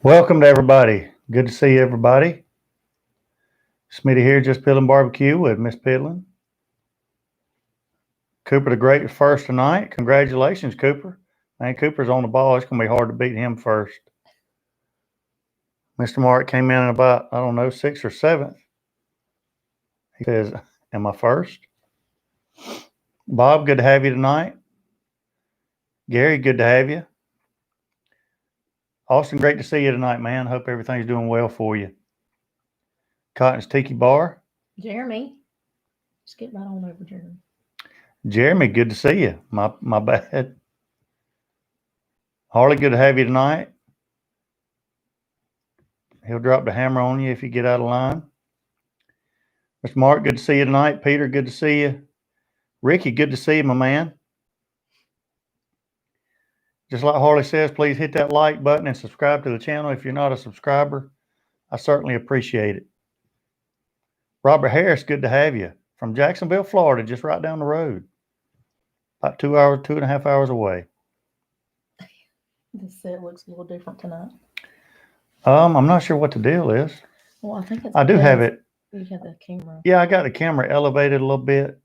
Welcome to everybody. Good to see everybody. Smitty here, Jus Piddlin BBQ with Miss Piddlin. Cooper the Great first tonight. Congratulations, Cooper. Man, Cooper's on the ball. It's going to be hard to beat him first. Mr. Mark came in about, I don't know, 6th or 7th. He says, am I first? Bob, good to have you tonight. Gary, good to have you. Austin, great to see you tonight, man. Hope everything's doing well for you. Cotton's Tiki Bar. Jeremy. Just get right on over, Jeremy. Jeremy, good to see you. My bad. Harley, good to have you tonight. He'll drop the hammer on you if you get out of line. Mr. Mark, good to see you tonight. Peter, good to see you. Ricky, good to see you, my man. Just like Harley says, please hit that like button and subscribe to the channel. If you're not a subscriber, I certainly appreciate it. Robert Harris, good to have you. From Jacksonville, Florida, just right down the road. About 2 hours, 2.5 hours away. This set looks a little different tonight. I'm not sure what the deal is. Well, I think it's I do have it. You have the camera. Yeah, I got the camera elevated a little bit.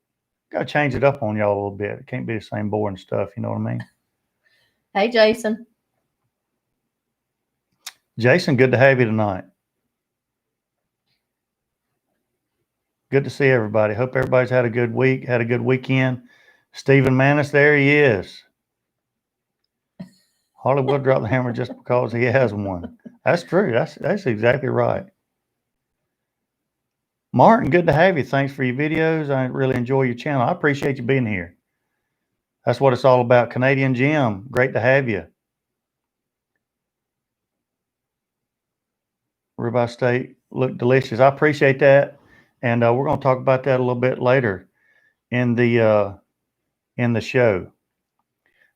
Got to change it up on y'all a little bit. It can't be the same boring stuff. You know what I mean? Hey, Jason. Jason, good to have you tonight. Good to see everybody. Hope everybody's had a good week, had a good weekend. Stephen Manis, there he is. Harley will drop the hammer just because he has one. That's true. That's exactly right. Martin, good to have you. Thanks for your videos. I really enjoy your channel. I appreciate you being here. That's what it's all about. Canadian Jim, great to have you. Ribeye steak look delicious. I appreciate that. And we're going to talk about that a little bit later in the show.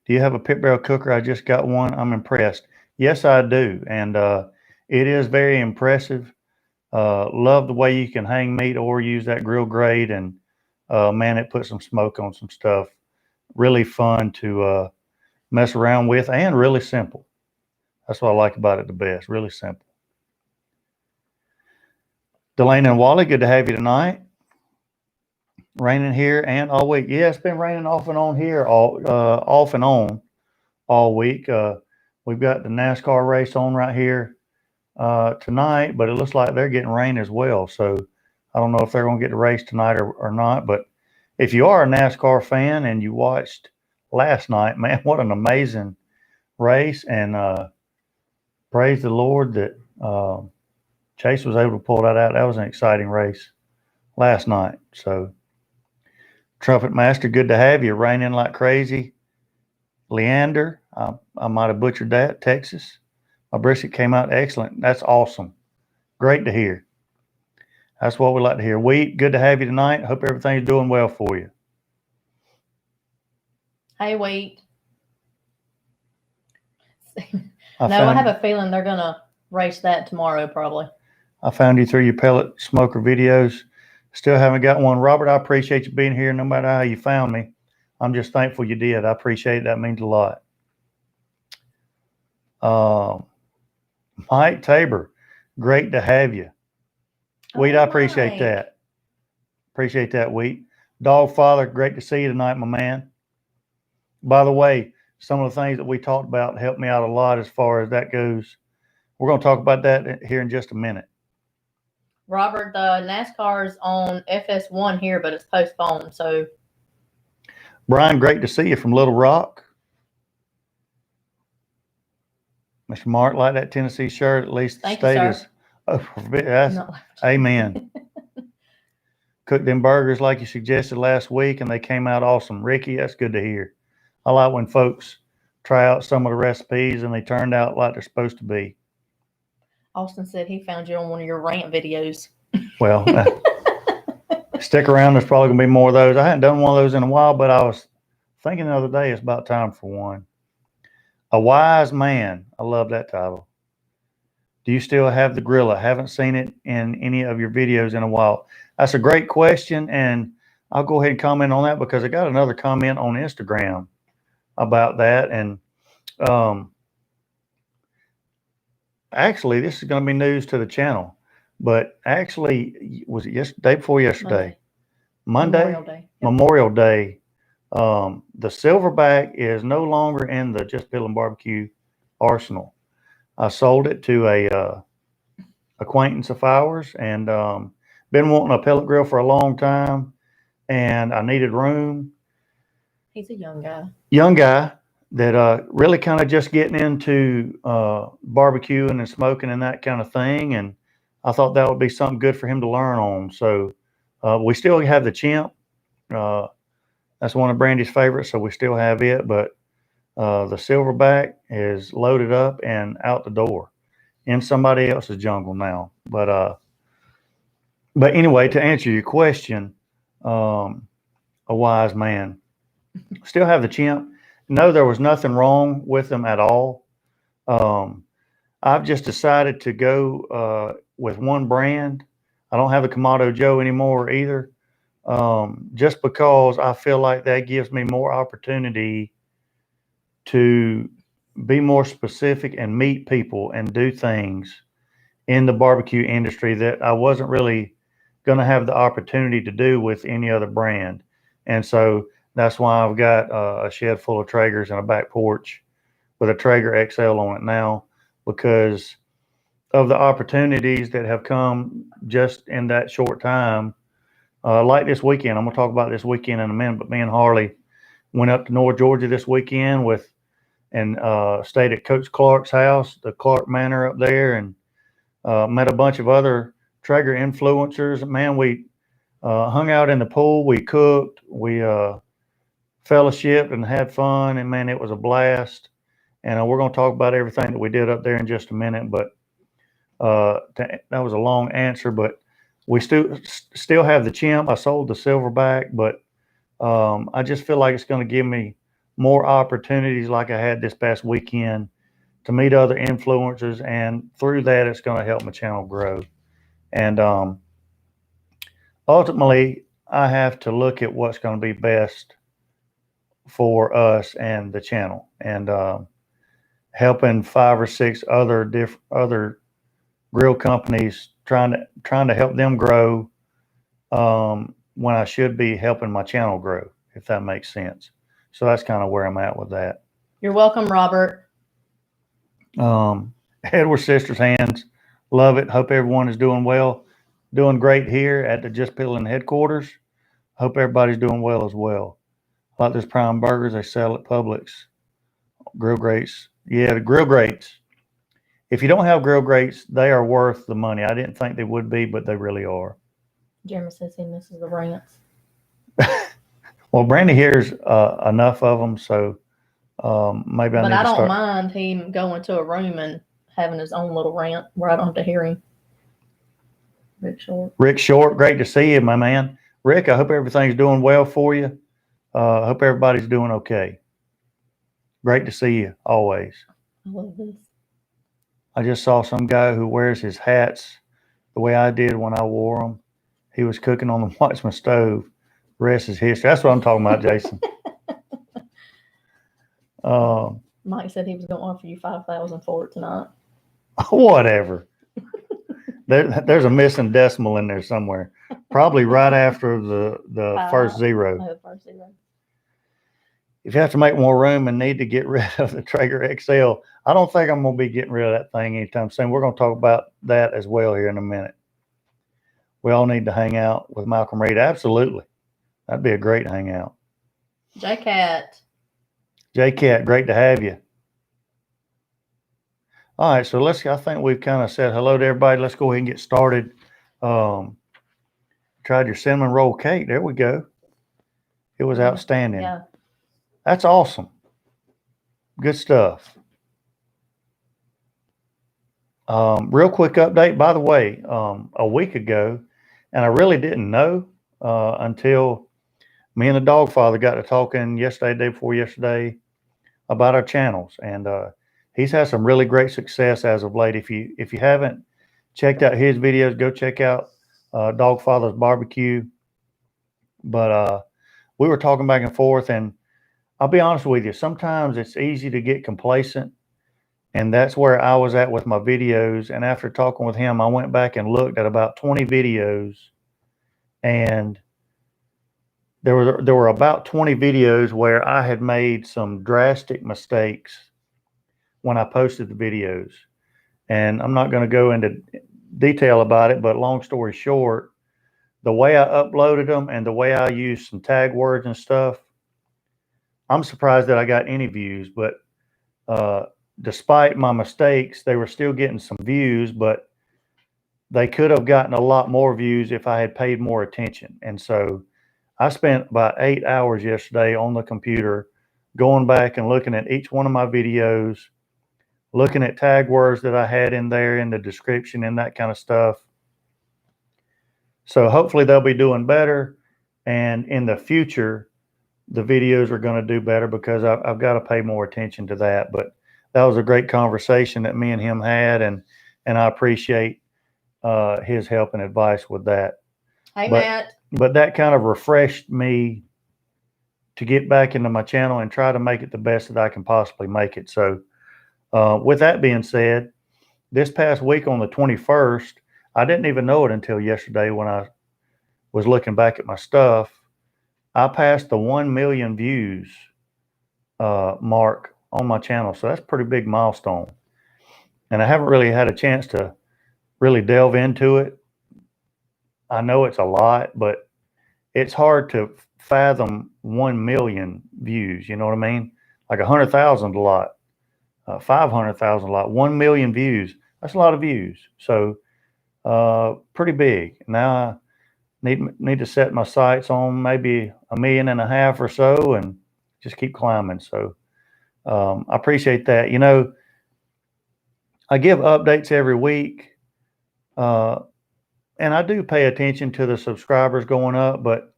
Do you have a pit barrel cooker? I just got one. I'm impressed. Yes, I do. And it is very impressive. Love the way you can hang meat or use that grill grate. And man, it puts some smoke on some stuff. Really fun to mess around with and really simple. That's what I like about it the best. Really simple. Delane and Wally, good to have you tonight. Raining here and all week. Yeah, it's been raining off and on here off and on all week. We've got the NASCAR race on right here tonight, but it looks like they're getting rain as well. So I don't know if they're going to get the race tonight or not. But if you are a NASCAR fan and you watched last night, man, what an amazing race. And praise the Lord that Chase was able to pull that out. That was an exciting race last night. So Trumpet Master, good to have you. Raining like crazy. Leander, I might have butchered that. Texas. My brisket came out excellent. That's awesome. Great to hear. That's what we like to hear. Wheat, good to have you tonight. Hope everything's doing well for you. Hey, Wheat. I have a feeling they're going to race that tomorrow probably. I found you through your Pellet Smoker videos. Still haven't got one. Robert, I appreciate you being here no matter how you found me. I'm just thankful you did. I appreciate it. That means a lot. Mike Tabor, great to have you. Wheat, I appreciate that. Appreciate that, Wheat. Dog Father, great to see you tonight, my man. By the way, some of the things that we talked about helped me out a lot as far as that goes. We're going to talk about that here in just a minute. Robert, the NASCAR's on FS1 here, but it's postponed. So, Brian, great to see you from Little Rock. Mr. Mark, like that Tennessee shirt. At least the state is. Oh, that's amen. Cooked them burgers like you suggested last week, and they came out awesome. Ricky, that's good to hear. I like when folks try out some of the recipes and they turned out like they're supposed to be. Austin said he found you on one of your rant videos. Well, stick around. There's probably going to be more of those. I hadn't done one of those in a while, but I was thinking the other day it's about time for one. A Wise Man. I love that title. Do you still have the grill? I haven't seen it in any of your videos in a while. That's a great question, and I'll go ahead and comment on that because I got another comment on Instagram about that. And actually, this is going to be news to the channel, but actually, was it day before yesterday? Monday? Memorial Day. Yep. Memorial Day. The silverback is no longer in the Jus Piddlin BBQ arsenal. I sold it to a acquaintance of ours, and been wanting a pellet grill for a long time, and I needed room. He's a young guy. Young guy that really kind of just getting into barbecuing and smoking and that kind of thing, and I thought that would be something good for him to learn on. So we still have the Chimp. That's one of Brandy's favorites, so we still have it, but the silverback is loaded up and out the door in somebody else's jungle now. But anyway, to answer your question, a wise man. Still have the Chimp. No, there was nothing wrong with them at all. I've just decided to go with one brand. I don't have the Kamado Joe anymore either, just because I feel like that gives me more opportunity to be more specific and meet people and do things in the barbecue industry that I wasn't really going to have the opportunity to do with any other brand. And so that's why I've got a shed full of Traegers and a back porch with a Traeger XL on it now, because of the opportunities that have come just in that short time. Like this weekend, I'm going to talk about this weekend in a minute, but me and Harley went up to North Georgia this weekend and stayed at Coach Clark's house, the Clark Manor up there, and met a bunch of other Traeger influencers. Man, we hung out in the pool, we cooked, we fellowshiped and had fun, and man, it was a blast. And we're going to talk about everything that we did up there in just a minute, but that was a long answer, but we still have the Chimp. I sold the silverback, but I just feel like it's going to give me more opportunities like I had this past weekend to meet other influencers, and through that, it's going to help my channel grow. And ultimately, I have to look at what's going to be best for us and the channel, and helping 5 or 6 other grill companies, trying to help them grow when I should be helping my channel grow, if that makes sense. So that's kind of where I'm at with that. You're welcome, Robert. Edward Sisters Hands, love it. Hope everyone is doing well, doing great here at the Jus Piddlin headquarters. Hope everybody's doing well as well. Like those prime burgers they sell at Publix, grill grates. Yeah, the grill grates. If you don't have grill grates, they are worth the money. I didn't think they would be, but they really are. Jeremy says he misses the rants. Well, Brandy hears enough of them, so maybe I need to start. But I don't mind him going to a room and having his own little rant where I don't have to hear him. Rick Short, great to see you, my man. Rick, I hope everything's doing well for you. I hope everybody's doing okay. Great to see you always. I love this. I just saw some guy who wears his hats the way I did when I wore them. He was cooking on the Watchman stove. The rest is history. That's what I'm talking about, Jason. Mike said he was going to offer you $5,000 for it tonight. Whatever. There's a missing decimal in there somewhere. Probably right after the first zero. The first zero. If you have to make more room and need to get rid of the Traeger XL, I don't think I'm going to be getting rid of that thing anytime soon. We're going to talk about that as well here in a minute. We all need to hang out with Malcolm Reed. Absolutely. That'd be a great hangout. J-Cat, great to have you. All right, so I think we've kind of said hello to everybody. Let's go ahead and get started. Tried your cinnamon roll cake. There we go. It was outstanding. Yeah. That's awesome. Good stuff. Real quick update, by the way, a week ago, and I really didn't know until me and the dog father got to talking yesterday, day before yesterday, about our channels. And he's had some really great success as of late. If you haven't checked out his videos, go check out Dog Father's Barbecue. But we were talking back and forth, and I'll be honest with you, sometimes it's easy to get complacent And that's where I was at with my videos. And after talking with him, I went back and looked at about 20 videos, and there were about 20 videos where I had made some drastic mistakes when I posted the videos. And I'm not going to go into detail about it, but long story short, the way I uploaded them and the way I used some tag words and stuff, I'm surprised that I got any views. But despite my mistakes, they were still getting some views, but they could have gotten a lot more views if I had paid more attention. And so I spent about 8 hours yesterday on the computer going back and looking at each one of my videos, looking at tag words that I had in there in the description and that kind of stuff. So hopefully they'll be doing better. And in the future, the videos are going to do better because I've got to pay more attention to that. But that was a great conversation that me and him had, and I appreciate his help and advice with that. Hey, Matt. But that kind of refreshed me to get back into my channel and try to make it the best that I can possibly make it. So with that being said, this past week on the 21st, I didn't even know it until yesterday when I was looking back at my stuff. I passed the 1 million views mark on my channel. So that's a pretty big milestone. And I haven't really had a chance to really delve into it. I know it's a lot, but it's hard to fathom 1 million views. You know what I mean? Like 100,000 a lot, 500,000 a lot, 1 million views. That's a lot of views. So pretty big. Now I need to set my sights on maybe 1.5 million or so, and just keep climbing. So I appreciate that. You know, I give updates every week, and I do pay attention to the subscribers going up, but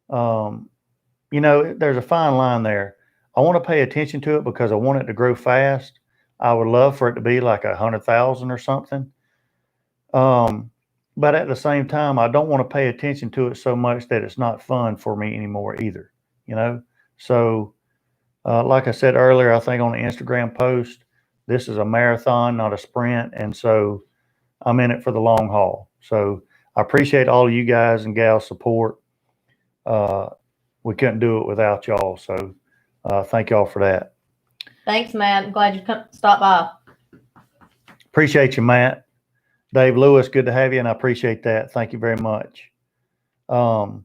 you know, there's a fine line there. I want to pay attention to it because I want it to grow fast. I would love for it to be like 100,000 or something. But at the same time, I don't want to pay attention to it so much that it's not fun for me anymore either, you know? So, like I said earlier, I think on the Instagram post, this is a marathon, not a sprint. And so I'm in it for the long haul. So I appreciate all of you guys and gals' support. We couldn't do it without y'all. So thank y'all for that. Thanks, Matt. I'm glad you stopped by. Appreciate you, Matt. Dave Lewis, good to have you, and I appreciate that. Thank you very much. By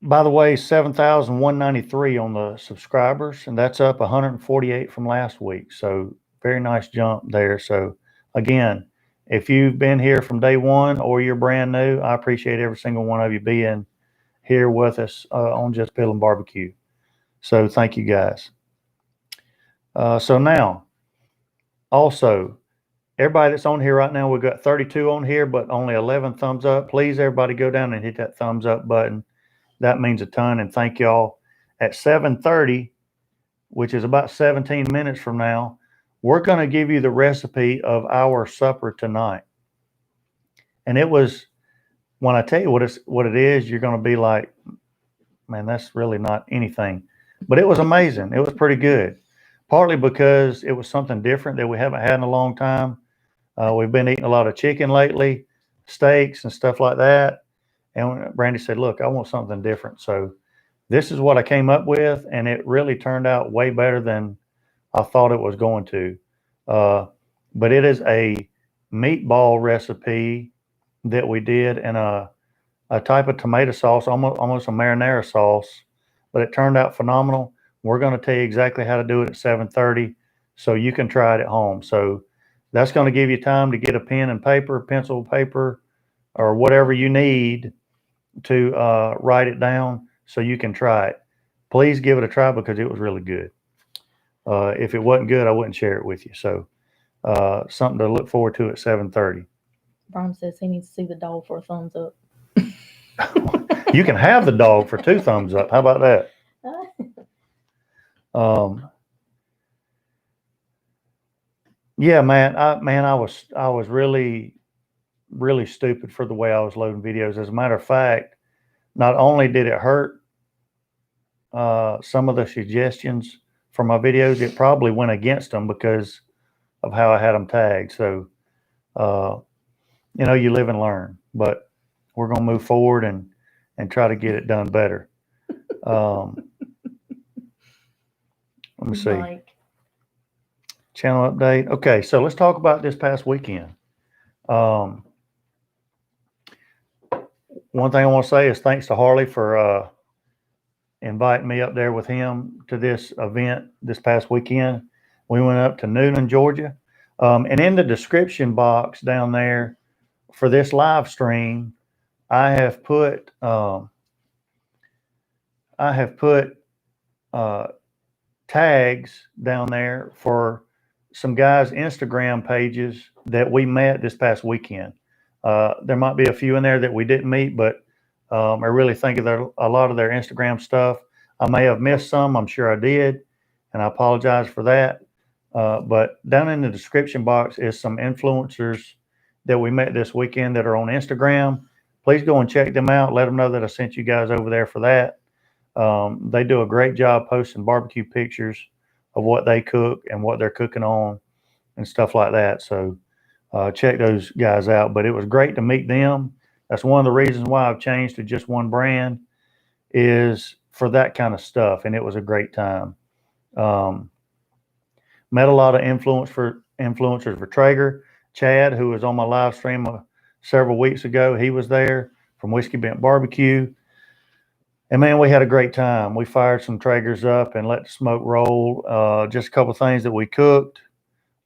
the way, 7,193 on the subscribers, and that's up 148 from last week. So very nice jump there. So again, if you've been here from day one or you're brand new, I appreciate every single one of you being here with us on Jus Piddlin BBQ. So thank you guys. So now, also, everybody that's on here right now, we've got 32 on here, but only 11 thumbs up. Please, everybody go down and hit that thumbs up button. That means a ton, and thank y'all. At 7:30, which is about 17 minutes from now, we're going to give you the recipe of our supper tonight. And it was, when I tell you what it is, you're going to be like, man, that's really not anything. But it was amazing. It was pretty good. Partly because it was something different that we haven't had in a long time. We've been eating a lot of chicken lately, steaks and stuff like that. And Brandy said, look, I want something different. So this is what I came up with, and it really turned out way better than I thought it was going to. But it is a meatball recipe that we did in a type of tomato sauce, almost a marinara sauce, but it turned out phenomenal. We're going to tell you exactly how to do it at 7:30 so you can try it at home. So that's going to give you time to get a pen and paper, pencil, paper, or whatever you need to write it down so you can try it. Please give it a try because it was really good. If it wasn't good, I wouldn't share it with you. So something to look forward to at 7:30. Brian says he needs to see the dog for a thumbs up. You can have the dog for 2 thumbs up. How about that? Yeah, man. I was really stupid for the way I was loading videos. As a matter of fact, not only did it hurt some of the suggestions for my videos, it probably went against them because of how I had them tagged. So, you live and learn, but we're going to move forward and try to get it done better. Let me see. Mike. Channel update. Okay, so let's talk about this past weekend. One thing I want to say is thanks to Harley for inviting me up there with him to this event this past weekend. We went up to Newnan, Georgia. And in the description box down there for this live stream, I have put tags down there for some guys' Instagram pages that we met this past weekend. There might be a few in there that we didn't meet, but I really think of a lot of their Instagram stuff. I may have missed some. I'm sure I did, and I apologize for that. But down in the description box is some influencers that we met this weekend that are on Instagram. Please go and check them out. Let them know that I sent you guys over there for that. They do a great job posting barbecue pictures of what they cook and what they're cooking on and stuff like that. So check those guys out. But it was great to meet them. That's one of the reasons why I've changed to just one brand, is for that kind of stuff. And it was a great time. Met a lot of influencers for Traeger. Chad, who was on my live stream several weeks ago, he was there from Whiskey Bent Barbecue. And man, we had a great time. We fired some Traegers up and let the smoke roll. Just a couple of things that we cooked.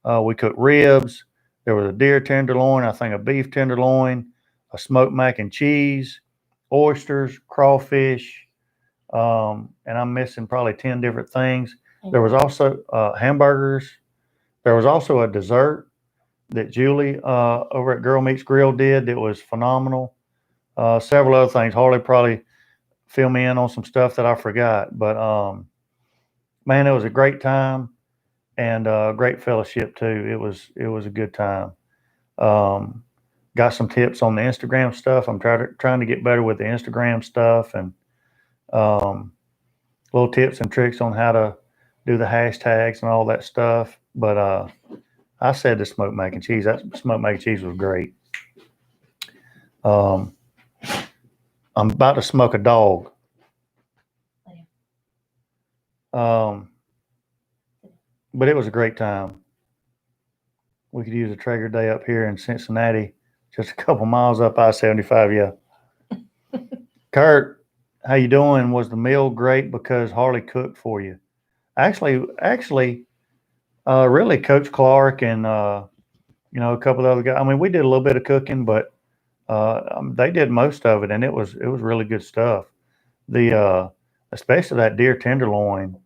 We cooked ribs. There was a deer tenderloin, I think a beef tenderloin, a smoked mac and cheese, oysters, crawfish, and I'm missing probably 10 different things. There was also hamburgers. There was also a dessert that Julie over at Girl Meets Grill did that was phenomenal. Several other things. Harley probably fill me in on some stuff that I forgot. But, man, it was a great time and great fellowship, too. It was a good time. Got some tips on the Instagram stuff. I'm trying to get better with the Instagram stuff, and little tips and tricks on how to do the hashtags and all that stuff. But I said the smoked mac and cheese. That smoked mac and cheese was great. I'm about to smoke a dog. But it was a great time. We could use a Traeger day up here in Cincinnati, just a couple miles up I-75. Yeah. Kurt, how you doing? Was the meal great because Harley cooked for you? Actually, really, Coach Clark and a couple of other guys. I mean, we did a little bit of cooking, but they did most of it, and it was really good stuff. Especially that deer tenderloin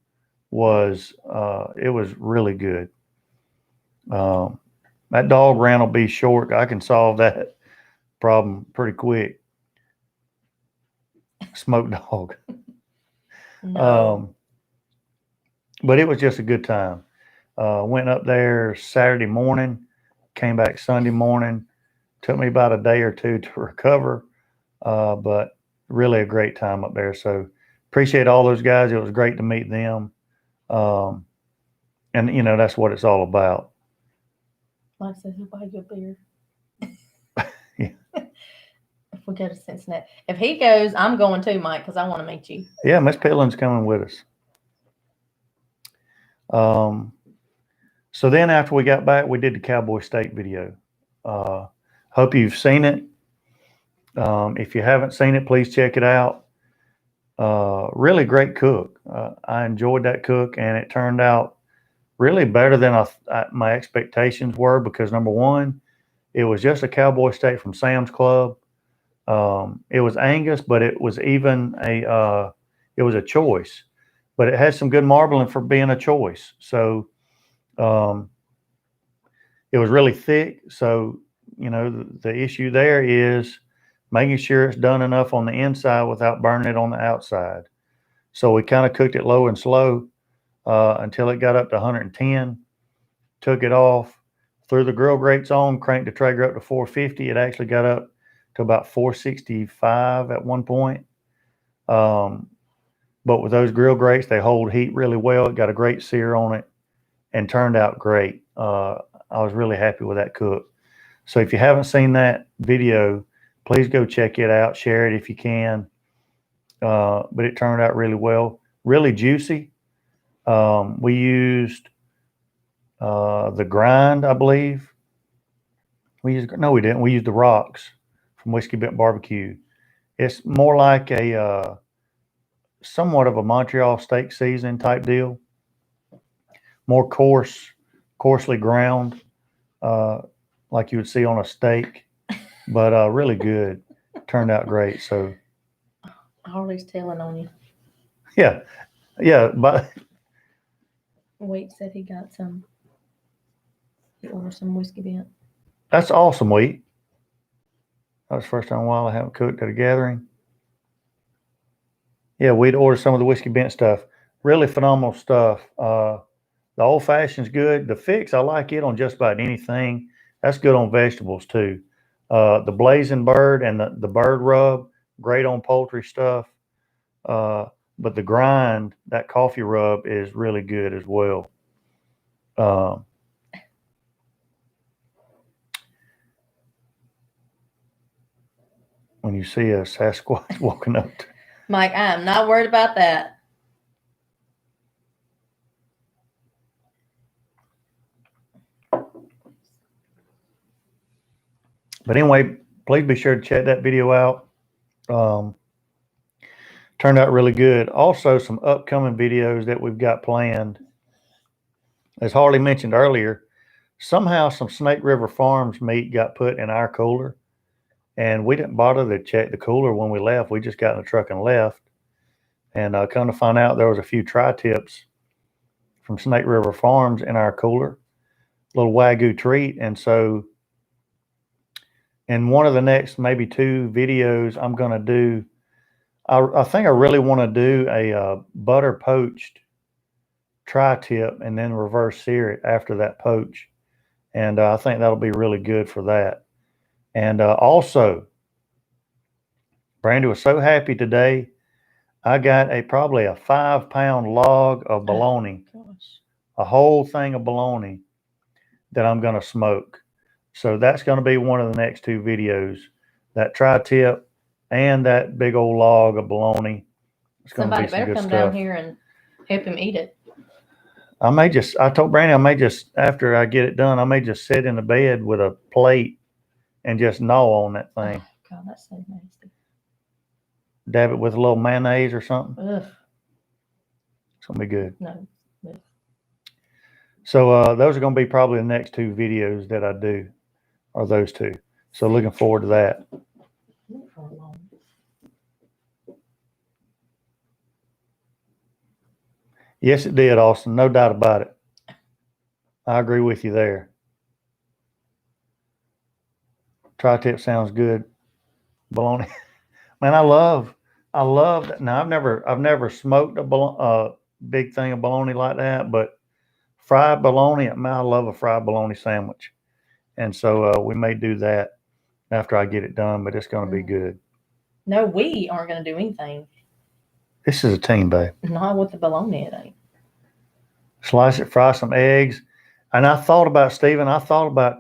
was really good. That dog rant will be short. I can solve that problem pretty quick. Smoked dog. No. But it was just a good time. Went up there Saturday morning, came back Sunday morning. Took me about a day or two to recover, but really a great time up there. So appreciate all those guys. It was great to meet them. And, that's what it's all about. Mike says he'll buy you a beer. Yeah. If we go to Cincinnati. If he goes, I'm going too, Mike, because I want to meet you. Yeah, Miss Piddlin's coming with us. So then after we got back, we did the Cowboy steak video. Hope you've seen it. If you haven't seen it, please check it out. Really great cook. I enjoyed that cook, and it turned out really better than my expectations were, because number one, it was just a Cowboy steak from Sam's Club. It was Angus, but it was even it was a choice, but it had some good marbling for being a choice. So it was really thick. So, the issue there is making sure it's done enough on the inside without burning it on the outside. So we kind of cooked it low and slow until it got up to 110, took it off, threw the grill grates on, cranked the Traeger up to 450. It actually got up to about 465 at one point. But with those grill grates, they hold heat really well. It got a great sear on it and turned out great. I was really happy with that cook. So if you haven't seen that video, please go check it out. Share it if you can. But it turned out really well. Really juicy. We used the grind, I believe. No, we didn't. We used the rocks from Whiskey Bent BBQ. It's more like a somewhat of a Montreal steak season type deal. More coarsely ground, like you would see on a steak, but really good. Turned out great. So Harley's telling on you. yeah, but Wade said he ordered some whiskey bent. that's awesome, Wheat. That was the first time in a while I haven't cooked at a gathering. Yeah, we'd order some of the whiskey bent stuff. Really phenomenal stuff. The old fashioned's good. The fix, I like it on just about anything. That's good on vegetables too. The blazing bird and the bird rub, great on poultry stuff. But the grind, that coffee rub is really good as well. When you see a Sasquatch walking up to Mike, I am not worried about that. But anyway, please be sure to check that video out. Turned out really good. Also, some upcoming videos that we've got planned. As Harley mentioned earlier, somehow some Snake River Farms meat got put in our cooler, and we didn't bother to check the cooler when we left. We just got in the truck and left. And come to find out, there was a few tri-tips from Snake River Farms in our cooler, little Wagyu treat. And so in one of the next maybe 2 videos I'm going to do, I think I really want to do a butter poached tri-tip and then reverse sear it after that poach. And I think that'll be really good for that. And also, Brandy was so happy today. I got probably a 5-pound log of bologna, a whole thing of bologna that I'm going to smoke. So that's going to be one of the next 2 videos, that tri-tip and that big old log of bologna. Somebody better come down here and help him eat it. I told Brandy, after I get it done, I may just sit in the bed with a plate and just gnaw on that thing. Oh, God, that's so nasty. Dab it with a little mayonnaise or something. Ugh. It's going to be good. No. Ugh. So those are going to be probably the next 2 videos that I do, are those 2. So looking forward to that. Yes, it did, Austin. No doubt about it. I agree with you there. Tri-tip sounds good. Bologna. Man, I love that. Now I've never smoked a big thing of bologna like that, but fried bologna, man, I love a fried bologna sandwich. And so we may do that after I get it done, but it's going to be good. No, we aren't going to do anything. This is a team, babe. Not with the bologna, it ain't. Slice it, fry some eggs. And I thought about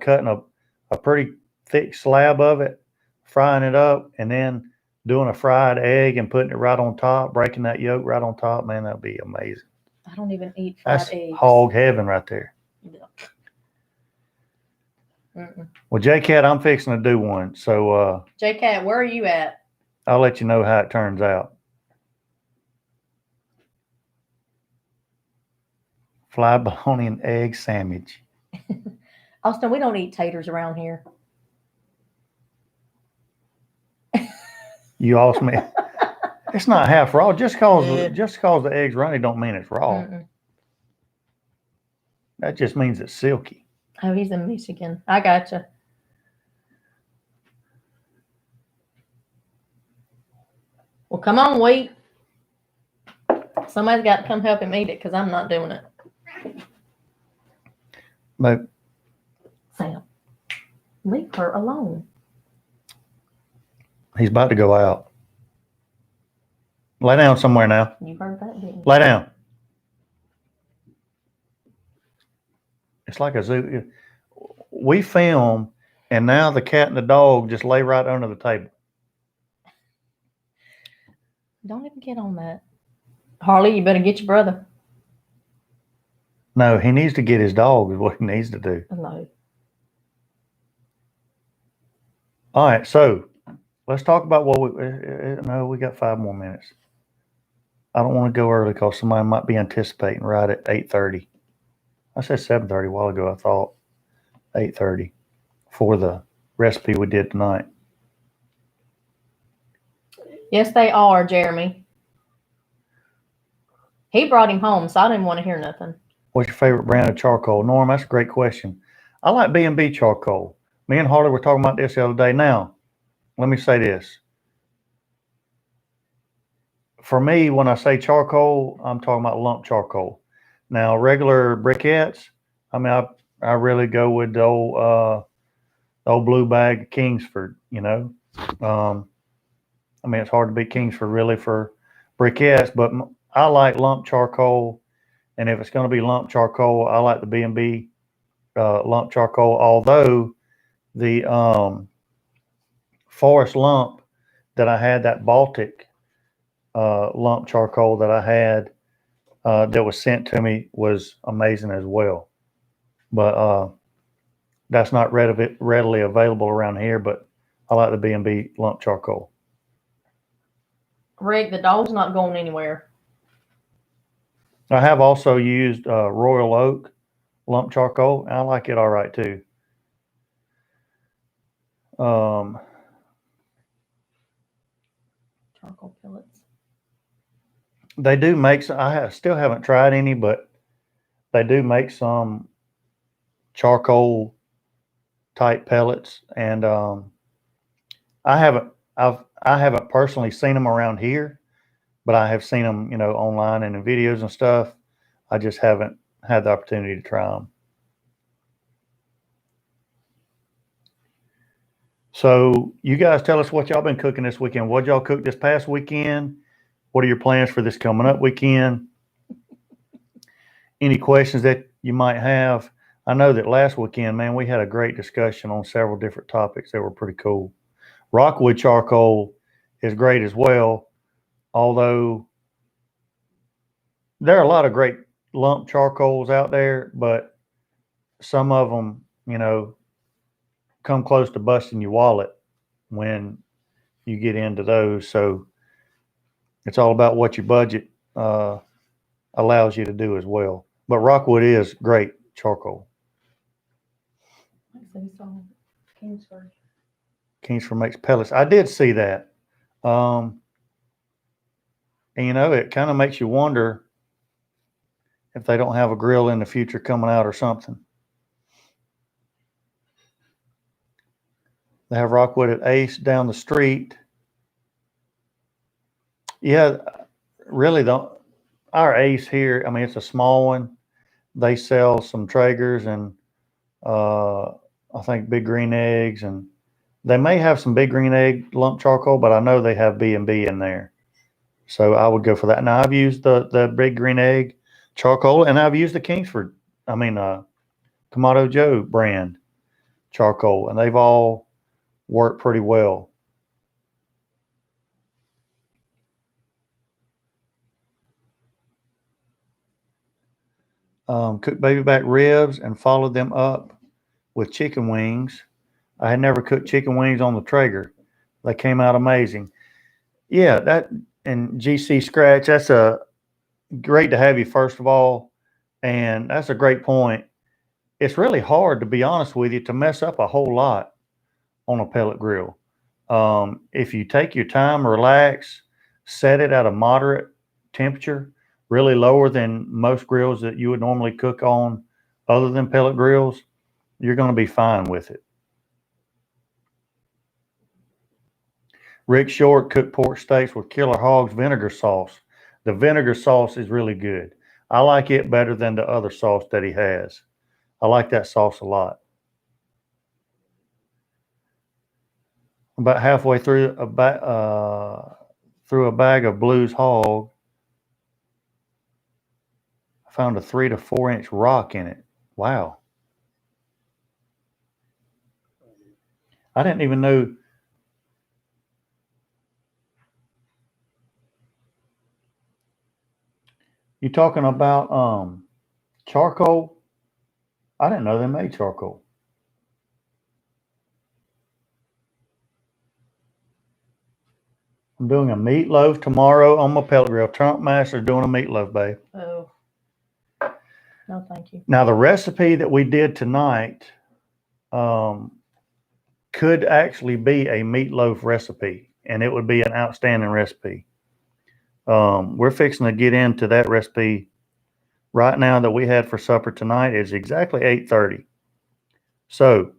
cutting a pretty thick slab of it, frying it up, and then doing a fried egg and putting it right on top, breaking that yolk right on top. Man, that'd be amazing. I don't even eat fried That's eggs. hog heaven right there. Yeah. Well, J-Cat, I'm fixing to do one. So J-Cat, where are you at? I'll let you know how it turns out. Fried bologna and egg sandwich. Austin, we don't eat taters around here. You asked me. It's not half raw. Just cause the eggs runny don't mean it's raw. That just means it's silky. Oh, he's in Michigan. I gotcha. Well, come on, wait. Somebody's got to come help him eat it because I'm not doing it. But Sam, leave her alone. He's about to go out. Lay down somewhere now. You heard that, didn't you? Lay down. It's like a zoo. We film, and now the cat and the dog just lay right under the table. Don't even get on that. Harley, you better get your brother. No, he needs to get his dog is what he needs to do. No. All right, so let's talk about what we. No, we got 5 more minutes. I don't want to go early because somebody might be anticipating right at 8:30. I said 7:30 a while ago. I thought 8:30 for the recipe we did tonight. Yes, they are, Jeremy. He brought him home, so I didn't want to hear nothing. What's your favorite brand of charcoal? Norm, that's a great question. I like B&B charcoal. Me and Harley were talking about this the other day. Now, let me say this. For me, when I say charcoal, I'm talking about lump charcoal. Now, regular briquettes, I mean, I really go with the old blue bag Kingsford, you know. I mean, it's hard to beat Kingsford really for briquettes, but I like lump charcoal. And if it's going to be lump charcoal, I like the B&B lump charcoal. Although the forest lump that I had, that Baltic lump charcoal that I had that was sent to me was amazing as well. But that's not readily available around here. But I like the B&B lump charcoal. Rick, the dog's not going anywhere. I have also used Royal Oak lump charcoal. And I like it all right too. Charcoal pellets. They do make some. Still haven't tried any, but they do make some charcoal type pellets, and I haven't personally seen them around here, but I have seen them, you know, online and in videos and stuff. I just haven't had the opportunity to try them. So you guys tell us what y'all been cooking this weekend. What y'all cooked this past weekend? What are your plans for this coming up weekend? Any questions that you might have? I know that last weekend, man, we had a great discussion on several different topics that were pretty cool. Rockwood charcoal is great as well, although there are a lot of great lump charcoals out there, but some of them, you know, come close to busting your wallet when you get into those. So it's all about what your budget allows you to do as well. But Rockwood is great charcoal. Kingsford. Kingsford makes pellets. I did see that. And you know, it kind of makes you wonder if they don't have a grill in the future coming out or something. They have Rockwood at Ace down the street. Yeah, really, our Ace here, I mean, it's a small one. They sell some Traegers and I think Big Green Eggs, and they may have some Big Green Egg lump charcoal, but I know they have B&B in there. So I would go for that. Now, I've used the Big Green Egg charcoal, and I've used the Kingsford, Kamado Joe brand charcoal, and they've all worked pretty well. Cooked baby back ribs and followed them up with chicken wings. I had never cooked chicken wings on the Traeger. They came out amazing. Yeah, that and GC Scratch, that's a great to have you, first of all. And that's a great point. It's really hard, to be honest with you, to mess up a whole lot on a pellet grill. If you take your time, relax, set it at a moderate temperature, really lower than most grills that you would normally cook on other than pellet grills, you're going to be fine with it. Rick Short cooked pork steaks with Killer Hogs vinegar sauce. The vinegar sauce is really good. I like it better than the other sauce that he has. I like that sauce a lot. About halfway through through a bag of Blues Hog. I found a 3 to 4 inch rock in it. Wow. I didn't even know. You talking about charcoal? I didn't know they made charcoal. I'm doing a meatloaf tomorrow on my pellet grill. Trump Master's doing a meatloaf, babe. Oh. No, thank you. Now the recipe that we did tonight could actually be a meatloaf recipe, and it would be an outstanding recipe. We're fixing to get into that recipe right now that we had for supper tonight. Is exactly 8:30. So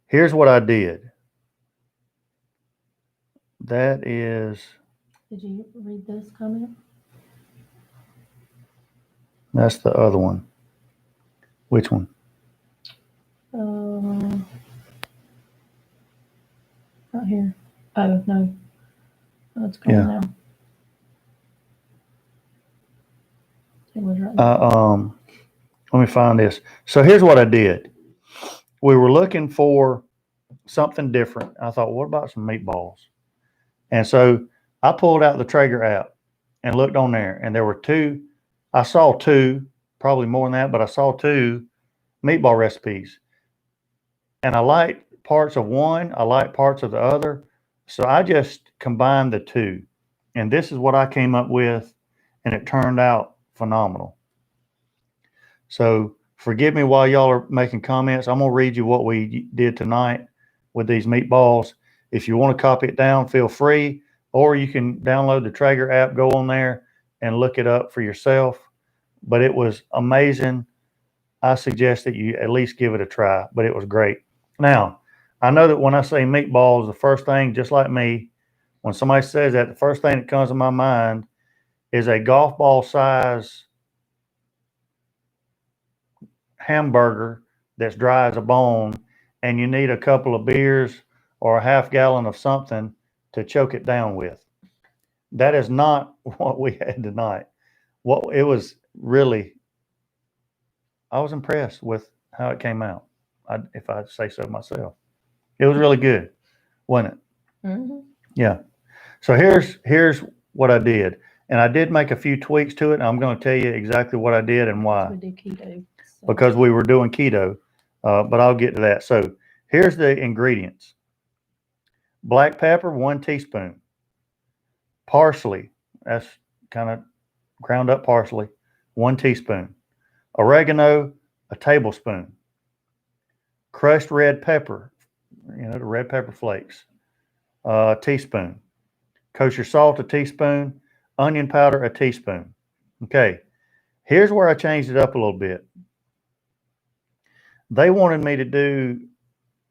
here's what I did. That is. Did you read this comment? That's the other one. Which one? Right here. Oh, no. Oh, it's gone now. It was right there. Let me find this. So here's what I did. We were looking for something different. I thought, what about some meatballs? And so I pulled out the Traeger app and looked on there, and there were two. I saw two, probably more than that, but I saw two meatball recipes. And I liked parts of one, I liked parts of the other. So I just combined the two. And this is what I came up with, and it turned out phenomenal. So forgive me while y'all are making comments. I'm going to read you what we did tonight with these meatballs. If you want to copy it down, feel free, or you can download the Traeger app, go on there and look it up for yourself. But it was amazing. I suggest that you at least give it a try, but it was great. Now, I know that when I say meatballs, the first thing, just like me, when somebody says that, the first thing that comes to my mind is a golf ball size hamburger that's dry as a bone, and you need a couple of beers or a half gallon of something to choke it down with. That is not what we had tonight. What it was really, I was impressed with how it came out. If I say so myself, it was really good, wasn't it? Mm-hmm. Yeah. So here's what I did, and I did make a few tweaks to it. And I'm going to tell you exactly what I did and why. We did keto. So. Because we were doing keto, but I'll get to that. So here's the ingredients. Black pepper, 1 teaspoon. Parsley, that's kind of ground up parsley, 1 teaspoon. Oregano, a tablespoon. Crushed red pepper, the red pepper flakes, a teaspoon. Kosher salt, a teaspoon. Onion powder, a teaspoon. Okay, here's where I changed it up a little bit. They wanted me to do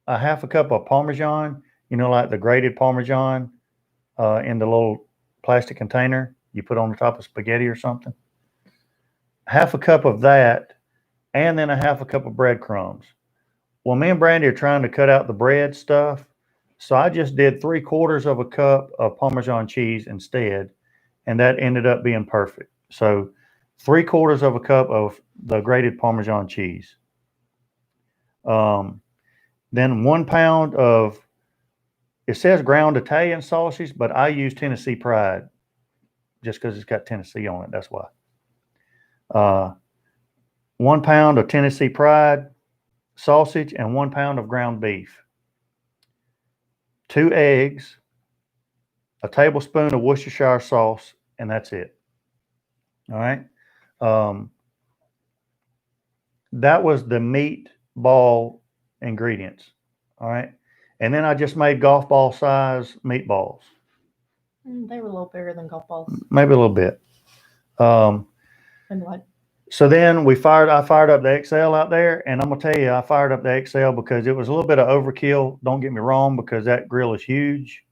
a half a cup of Parmesan, like the grated Parmesan in the little plastic container you put on the top of spaghetti or something. Half a cup of that, and then a half a cup of breadcrumbs. Well, me and Brandy are trying to cut out the bread stuff, so I just did 3/4 of a cup of Parmesan cheese instead, and that ended up being perfect. So 3/4 of a cup of the grated Parmesan cheese. Then 1 pound of, it says ground Italian sausage, but I use Tennessee Pride just because it's got Tennessee on it. That's why. 1 pound of Tennessee Pride sausage and 1 pound of ground beef. 2 eggs, a tablespoon of Worcestershire sauce, and that's it. All right. That was the meatball ingredients. All right. And then I just made golf ball size meatballs. They were a little bigger than golf balls. Maybe a little bit. And what? So then I fired up the XL out there, and I'm gonna tell you, I fired up the XL because it was a little bit of overkill. Don't get me wrong, because that grill is huge,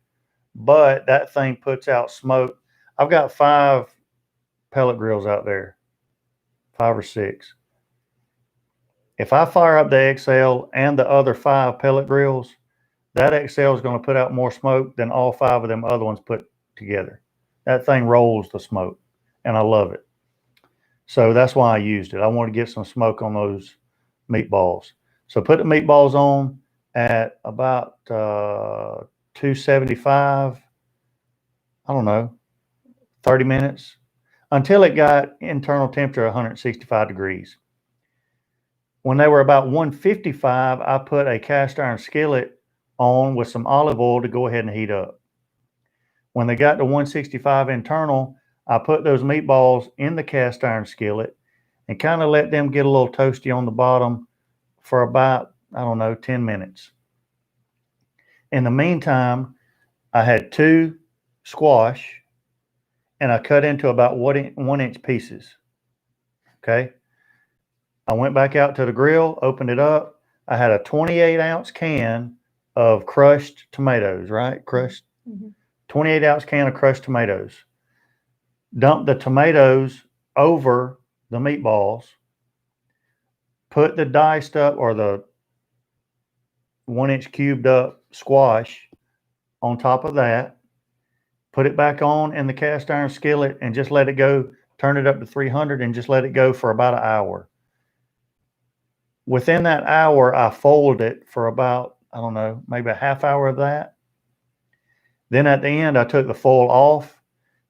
but that thing puts out smoke. I've got 5 pellet grills out there, 5 or 6. If I fire up the XL and the other 5 pellet grills, that XL is going to put out more smoke than all 5 of them other ones put together. That thing rolls the smoke, and I love it. So that's why I used it. I want to get some smoke on those meatballs. So put the meatballs on at about 275, I don't know, 30 minutes, until it got internal temperature 165 degrees. When they were about 155, I put a cast iron skillet on with some olive oil to go ahead and heat up. When they got to 165 internal, I put those meatballs in the cast iron skillet and kind of let them get a little toasty on the bottom for about, I don't know, 10 minutes. In the meantime, I had 2 squash, and I cut into about 1-inch pieces. Okay. I went back out to the grill, opened it up. I had a 28-ounce can of crushed tomatoes, right? Crushed. 28-ounce can of crushed tomatoes. Dumped the tomatoes over the meatballs. Put the diced up, or the 1-inch cubed up squash on top of that. Put it back on in the cast iron skillet and just let it go. Turn it up to 300 and just let it go for about an hour. Within that hour, I folded it for about, I don't know, maybe a half hour of that. Then at the end, I took the foil off,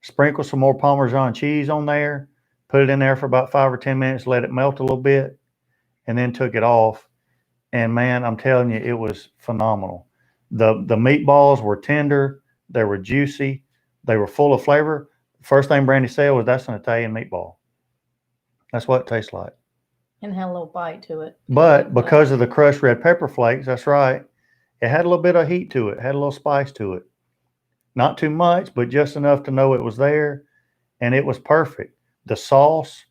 sprinkled some more Parmesan cheese on there, put it in there for about 5 or 10 minutes, let it melt a little bit, and then took it off. And man, I'm telling you, it was phenomenal. The meatballs were tender. They were juicy. They were full of flavor. First thing Brandy said was, that's an Italian meatball. That's what it tastes like. And had a little bite to it. But because of the crushed red pepper flakes, that's right, it had a little bit of heat to it, had a little spice to it. Not too much, but just enough to know it was there, and it was perfect. The sauce,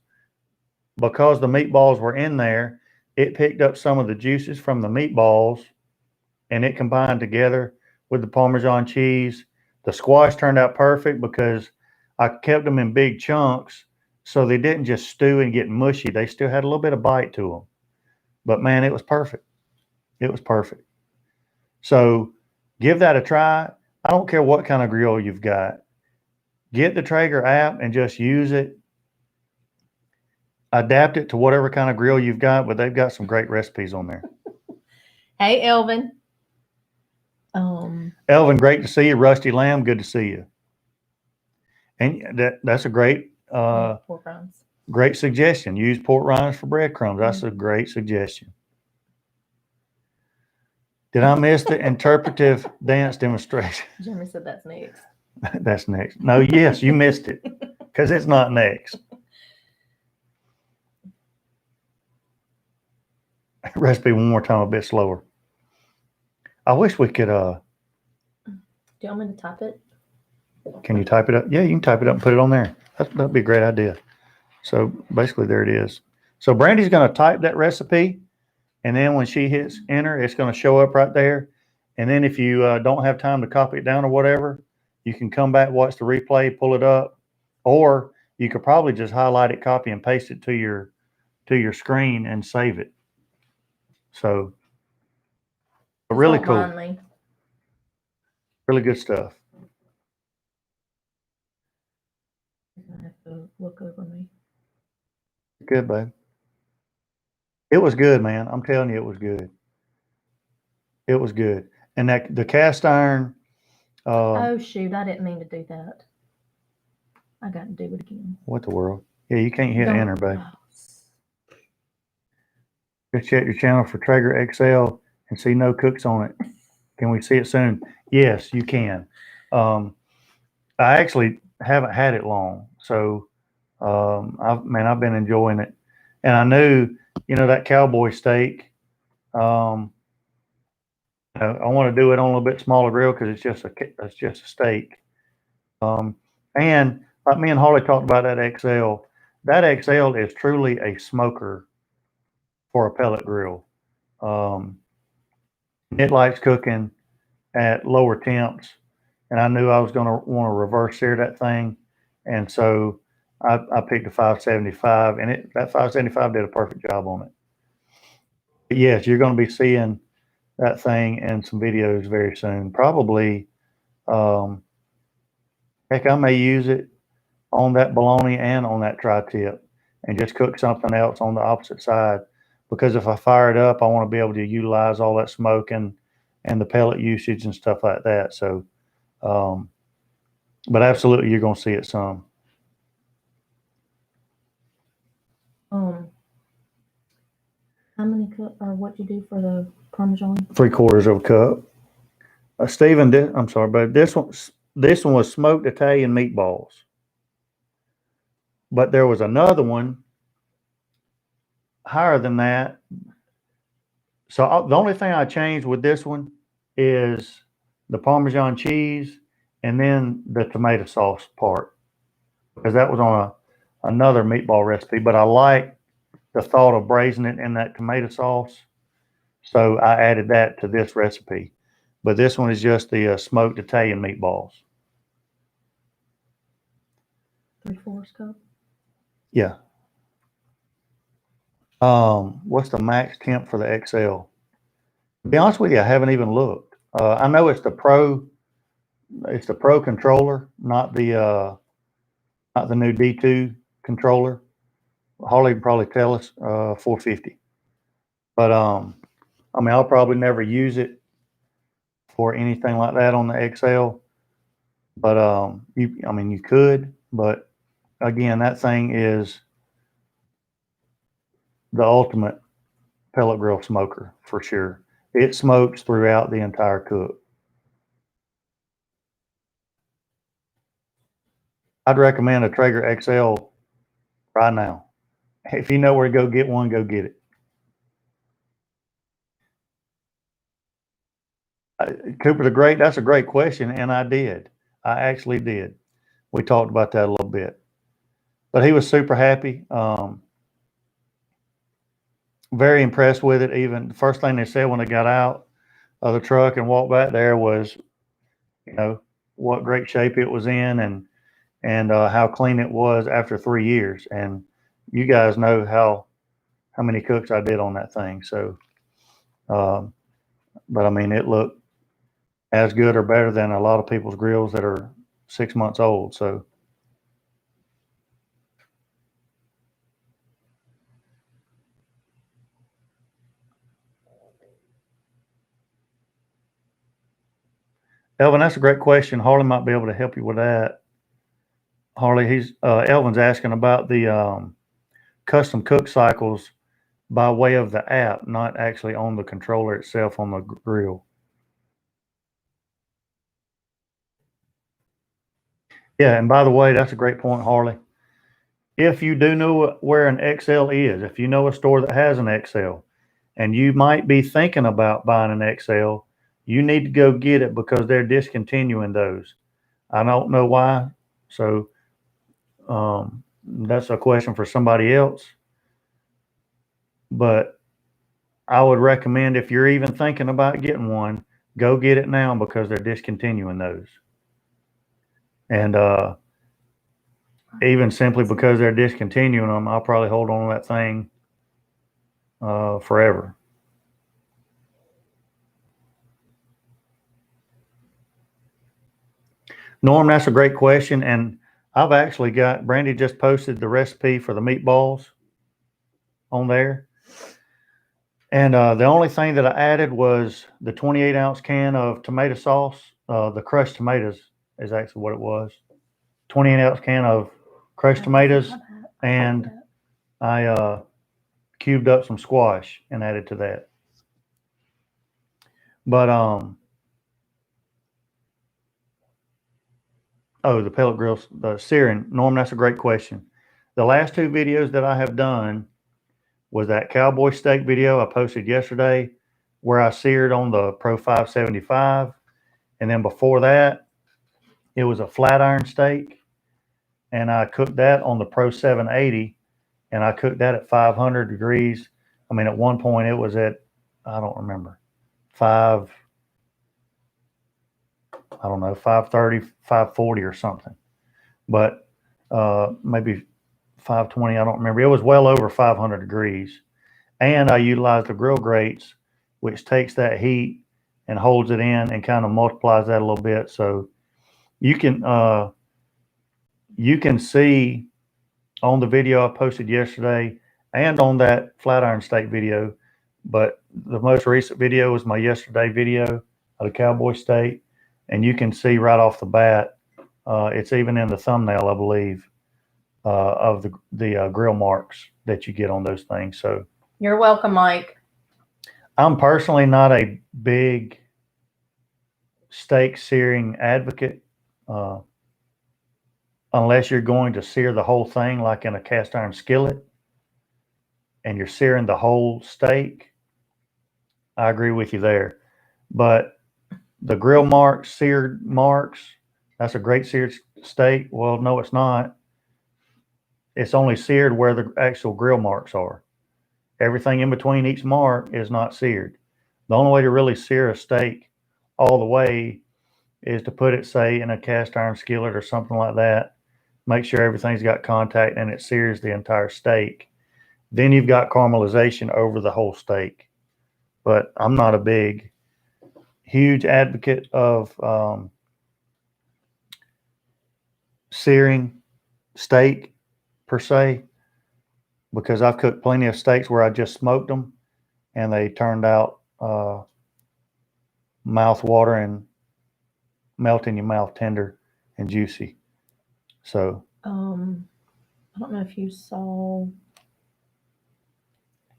because the meatballs were in there, it picked up some of the juices from the meatballs, and it combined together with the Parmesan cheese. The squash turned out perfect because I kept them in big chunks, so they didn't just stew and get mushy. They still had a little bit of bite to them. But man, it was perfect. It was perfect. So give that a try. I don't care what kind of grill you've got. Get the Traeger app and just use it. Adapt it to whatever kind of grill you've got, but they've got some great recipes on there. Hey, Elvin. Elvin, great to see you. Rusty Lamb, good to see you. And that's a great pork rinds. Great suggestion. Use pork rinds for breadcrumbs. That's a great suggestion. Did I miss the interpretive dance demonstration? Jeremy said that's next. That's next. No, yes, you missed it because it's not next. Recipe one more time, a bit slower. I wish we could. Do you want me to type it? Can you type it up? Yeah, you can type it up and put it on there. That'd be a great idea. So basically, there it is. So Brandy's going to type that recipe, and then when she hits enter, it's going to show up right there. And then if you don't have time to copy it down or whatever, you can come back, watch the replay, pull it up, or you could probably just highlight it, copy and paste it to your screen and save it. So really cool. Really good stuff. I have to look over me. Good, babe. It was good, man. I'm telling you, it was good. It was good. And that the cast iron. Oh shoot! I didn't mean to do that. I got to do it again. What the world? Yeah, you can't hit enter, babe. Just check your channel for Traeger XL and see no cooks on it. Can we see it soon? Yes, you can. I actually haven't had it long, so I've been enjoying it. And I knew, that Cowboy steak. I want to do it on a little bit smaller grill because it's just a steak. And like me and Holly talked about that XL. That XL is truly a smoker for a pellet grill. It likes cooking at lower temps, and I knew I was going to want to reverse sear that thing, and so I picked a 575, and that 575 did a perfect job on it. But yes, you're going to be seeing that thing in some videos very soon. Probably, heck, I may use it on that bologna and on that tri-tip and just cook something else on the opposite side. Because if I fire it up, I want to be able to utilize all that smoke and the pellet usage and stuff like that. So, but absolutely, you're going to see it some. How many cup or what you do for the Parmesan? 3/4 of a cup. Stephen, I'm sorry, but this one was smoked Italian meatballs. But there was another one higher than that. So the only thing I changed with this one is the Parmesan cheese and then the tomato sauce part, because that was on another meatball recipe. But I like the thought of braising it in that tomato sauce, so I added that to this recipe. But this one is just the smoked Italian meatballs. 3/4 cup. Yeah. What's the max temp for the XL? To be honest with you, I haven't even looked. I know it's the Pro. It's the Pro controller, not the new D2 controller. Harley can probably tell us 450. But I mean, I'll probably never use it for anything like that on the XL. But I mean, you could. But again, that thing is the ultimate pellet grill smoker for sure. It smokes throughout the entire cook. I'd recommend a Traeger XL right now. If you know where to go get one, go get it. Cooper the Great, that's a great question, and I did. I actually did. We talked about that a little bit. But he was super happy. Very impressed with it. Even the first thing they said when they got out of the truck and walked back there was, you know, what great shape it was in and how clean it was after 3 years. And you guys know how many cooks I did on that thing. So, but I mean, it looked as good or better than a lot of people's grills that are 6 months old. So, Elvin, that's a great question. Harley might be able to help you with that. Harley, Elvin's asking about the custom cook cycles by way of the app, not actually on the controller itself on the grill. Yeah, and by the way, that's a great point, Harley. If you do know where an XL is, if you know a store that has an XL, and you might be thinking about buying an XL, you need to go get it because they're discontinuing those. I don't know why. So that's a question for somebody else. But I would recommend, if you're even thinking about getting one, go get it now because they're discontinuing those. And even simply because they're discontinuing them, I'll probably hold on to that thing forever. Norm, that's a great question. And I've actually got, Brandy just posted the recipe for the meatballs on there. And the only thing that I added was the 28-ounce can of tomato sauce. The crushed tomatoes is actually what it was. 28-ounce can of crushed tomatoes. And I cubed up some squash and added to that. But oh, the pellet grills, the searing. Norm, that's a great question. The last 2 videos that I have done was that Cowboy steak video I posted yesterday where I seared on the Pro 575. And then before that, it was a flat iron steak. And I cooked that on the Pro 780. And I cooked that at 500 degrees. I mean, at one point it was at, I don't remember, 530, 540 or something. But maybe 520, I don't remember. It was well over 500 degrees. And I utilized the grill grates which takes that heat and holds it in and kind of multiplies that a little bit. So you can see on the video I posted yesterday and on that flat iron steak video, but the most recent video was my yesterday video of the Cowboy steak, and you can see right off the bat, it's even in the thumbnail, I believe, of the grill marks that you get on those things. So you're welcome, Mike. I'm personally not a big steak searing advocate, unless you're going to sear the whole thing like in a cast iron skillet and you're searing the whole steak. I agree with you there. But the grill marks, seared marks, that's a great seared steak. Well, no, it's not. It's only seared where the actual grill marks are. Everything in between each mark is not seared. The only way to really sear a steak all the way is to put it, say, in a cast iron skillet or something like that. Make sure everything's got contact and it sears the entire steak. Then you've got caramelization over the whole steak. But I'm not a huge advocate of searing steak per se, because I've cooked plenty of steaks where I just smoked them and they turned out mouth watering, melt in your mouth, tender and juicy. So I don't know if you saw,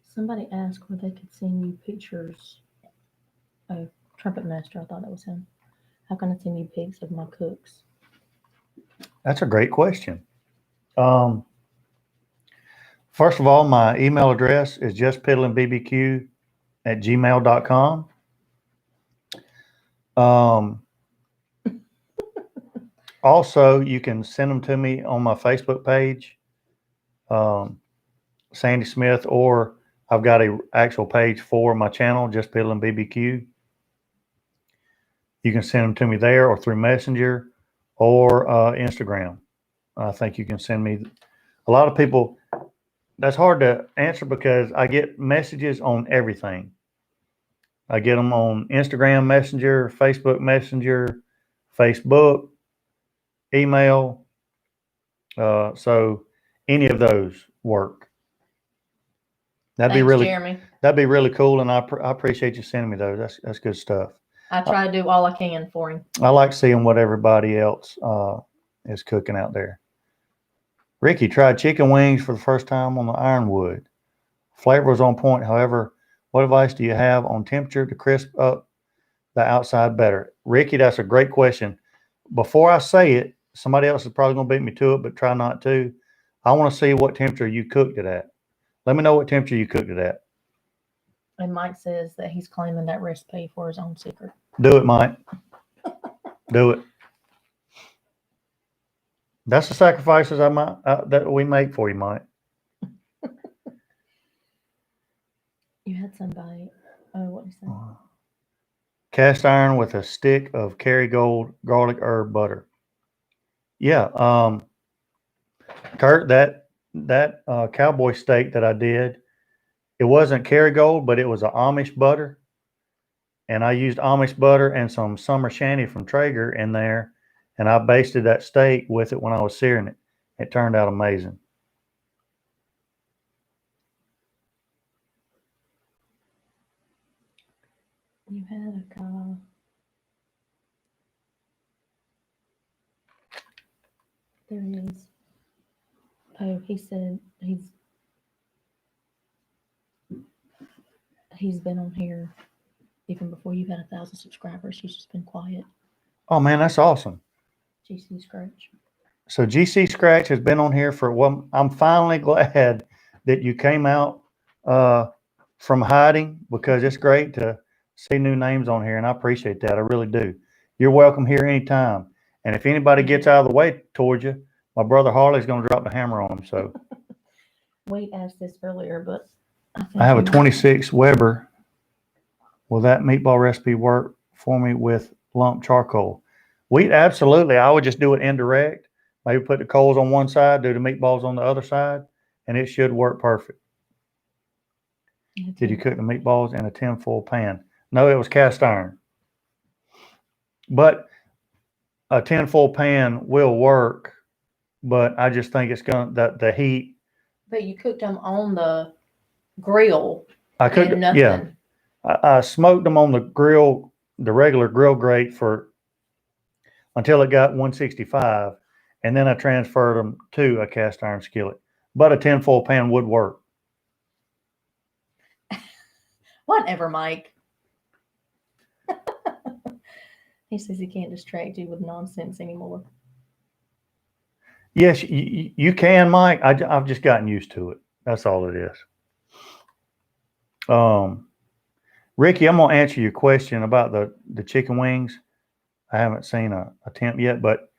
somebody asked where they could send you pictures. Oh, Trumpet Master, I thought that was him. How can I send you pics of my cooks? that's a great question. First of all, my email address is juspiddlinbbq@gmail.com. Also, you can send them to me on my Facebook page, Sandy Smith, or I've got an actual page for my channel, Jus Piddlin BBQ. You can send them to me there or through Messenger or Instagram. I think you can send me. A lot of people, that's hard to answer because I get messages on everything. I get them on Instagram Messenger, Facebook Messenger, Facebook, email. So any of those work. That'd Thanks, be really, Jeremy. that'd be really cool, and I appreciate you sending me those. That's good stuff. I try to do all I can for him. I like seeing what everybody else is cooking out there. Ricky tried chicken wings for the first time on the ironwood. Flavor was on point. However, what advice do you have on temperature to crisp up the outside better? Ricky, that's a great question. Before I say it, somebody else is probably going to beat me to it, but try not to. I want to see what temperature you cooked it at. Let me know what temperature you cooked it at. And Mike says that he's claiming that recipe for his own secret. Do it, Mike. Do it. That's the sacrifices that we make for you, Mike. You had somebody. Oh, what did you say? Cast iron with a stick of Kerrygold garlic herb butter. Yeah, Kurt, that Cowboy steak that I did, it wasn't Kerrygold, but it was an Amish butter. And I used Amish butter and some summer shandy from Traeger in there. And I basted that steak with it when I was searing it. It turned out amazing. You had a guy. There he is. Oh, he said he's been on here even before you've had 1,000 subscribers. He's just been quiet. Oh man, that's awesome. GC Scratch. So GC Scratch has been on here for one. I'm finally glad that you came out from hiding, because it's great to see new names on here, and I appreciate that. I really do. You're welcome here anytime. And if anybody gets out of the way towards you, my brother Harley's going to drop the hammer on them. So Wade asked this earlier, but I have a 26 Weber. Will that meatball recipe work for me with lump charcoal? Absolutely. I would just do it indirect. Maybe put the coals on one side, do the meatballs on the other side, and it should work perfect. Did you cook the meatballs in a tinfoil pan? No, it was cast iron. But a tinfoil pan will work, but I just think it's going to, the heat. But you cooked them on the grill. I could, and nothing. yeah. I smoked them on the grill, the regular grill grate until it got 165, and then I transferred them to a cast iron skillet. But a tinfoil pan would work. Whatever, Mike. He says he can't distract you with nonsense anymore. Yes, you can, Mike. I've just gotten used to it. That's all it is. Ricky, I'm gonna answer your question about the chicken wings. I haven't seen a temp yet, but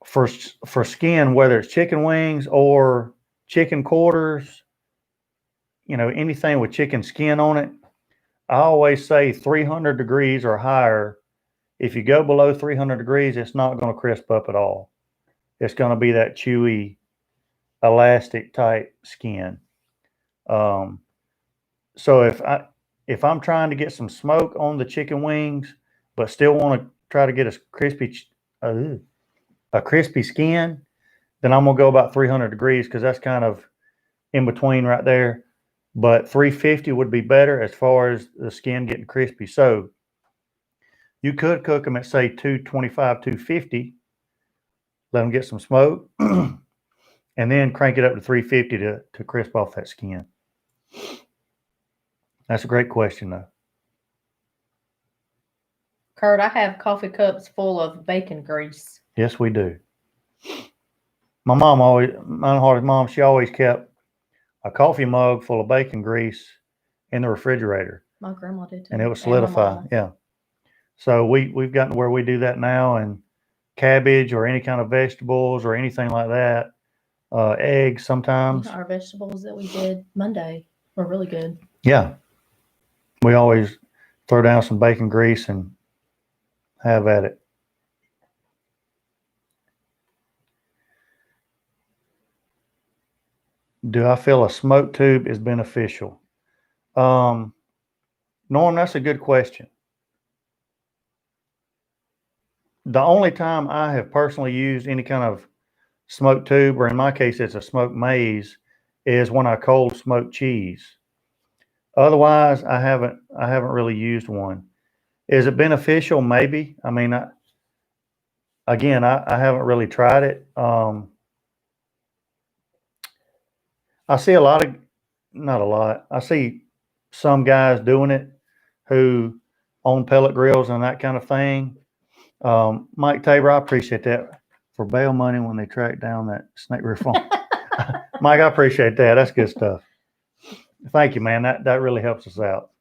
for skin, whether it's chicken wings or chicken quarters, anything with chicken skin on it, I always say 300 degrees or higher. If you go below 300 degrees, it's not going to crisp up at all. It's going to be that chewy, elastic type skin. So if I'm trying to get some smoke on the chicken wings, but still want to try to get a crispy skin, then I'm gonna go about 300 degrees because that's kind of in between right there. But 350 would be better as far as the skin getting crispy. So you could cook them at say 225, 250, let them get some smoke, and then crank it up to 350 to crisp off that skin. That's a great question, though. Kurt, I have coffee cups full of bacon grease. Yes, we do. My mom, she always kept a coffee mug full of bacon grease in the refrigerator. My grandma did too. And it would solidify. Yeah. So we've gotten to where we do that now, and cabbage or any kind of vegetables or anything like that, eggs sometimes. Our vegetables that we did Monday were really good. Yeah. We always throw down some bacon grease and have at it. Do I feel a smoke tube is beneficial? Norm, that's a good question. The only time I have personally used any kind of smoke tube, or in my case, it's a smoked maize, is when I cold smoke cheese. Otherwise, I haven't really used one. Is it beneficial? Maybe. I mean, I haven't really tried it. I see not a lot. I see some guys doing it who own pellet grills and that kind of thing. Mike Tabor, I appreciate that for bail money when they track down that snake reform. Mike, I appreciate that. That's good stuff. Thank you, man. That really helps us out.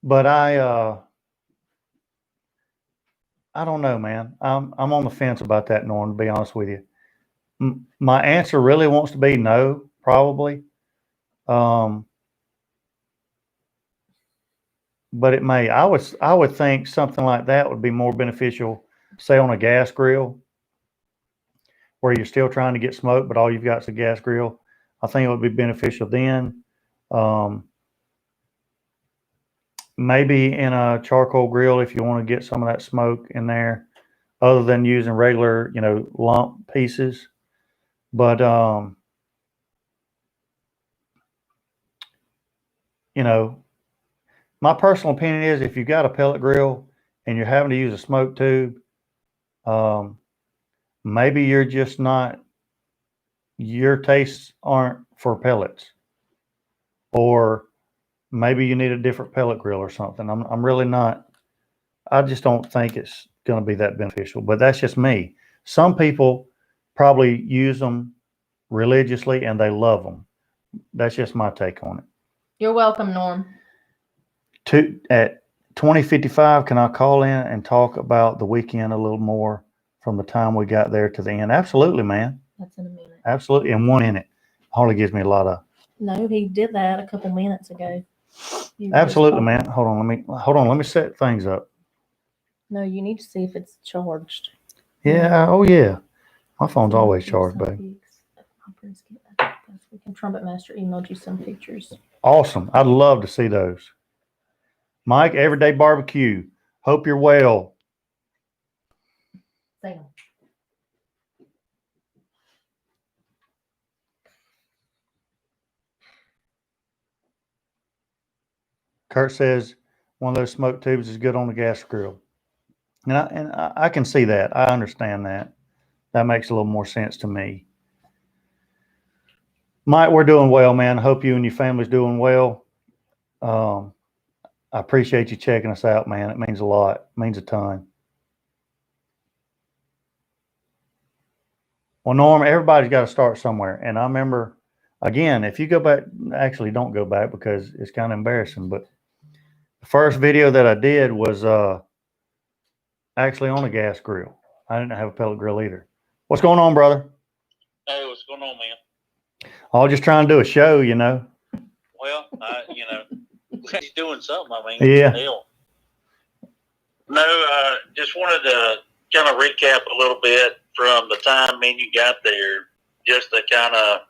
But I don't know, man. I'm on the fence about that, Norm, to be honest with you. My answer really wants to be no, probably. But it may. I would think something like that would be more beneficial, say on a gas grill, where you're still trying to get smoke, but all you've got is a gas grill. I think it would be beneficial then. Maybe in a charcoal grill if you want to get some of that smoke in there, other than using regular, lump pieces. But my personal opinion is if you've got a pellet grill and you're having to use a smoke tube, maybe you're just not, your tastes aren't for pellets, or maybe you need a different pellet grill or something. I'm really not, I just don't think it's going to be that beneficial, but that's just me. Some people probably use them religiously and they love them. That's just my take on it. You're welcome, Norm. At 20:55, can I call in and talk about the weekend a little more from the time we got there to the end? Absolutely, man. That's in a minute. Absolutely. And 1 minute hardly gives me a lot of. No, he did that a couple minutes ago. Absolutely, man. Hold on. Let me set things up. No, you need to see if it's charged. Yeah. Oh, yeah. My phone's always Emailed you charged, some babe. pics of my brisket. I think last weekend. Trumpet Master emailed you some pictures. Awesome. I'd love to see those. Mike, Everyday Barbecue. Hope you're well. Say them. Kurt says one of those smoke tubes is good on the gas grill. And I can see that. I understand that. That makes a little more sense to me. Mike, we're doing well, man. I hope you and your family's doing well. I appreciate you checking us out, man. It means a lot. It means a ton. Well, Norm, everybody's got to start somewhere. And I remember, again, if you go back, actually don't go back because it's kind of embarrassing, but the first video that I did was actually on a gas grill. I didn't have a pellet grill either. What's going on, brother? Hey, what's going on, man? I was just trying to do a show, you know. Well, he's doing something. I mean, Yeah. hell. No, just wanted to kind of recap a little bit from the time me and you got there, just to kind of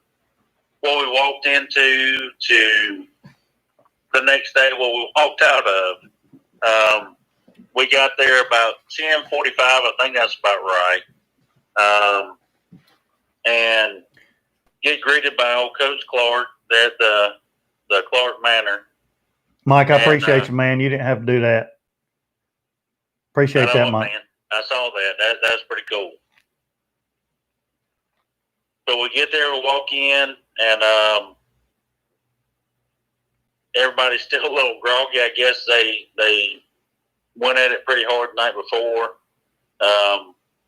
what we walked into to the next day, what we walked out of. We got there about 10:45. I think that's about right. And get greeted by old Coach Clark at the Clark Manor. Mike, I appreciate you, man. You didn't have to do that. Appreciate that, Mike. Man. I saw that. That's pretty cool. So we get there, we walk in, and everybody's still a little groggy. I guess they went at it pretty hard the night before.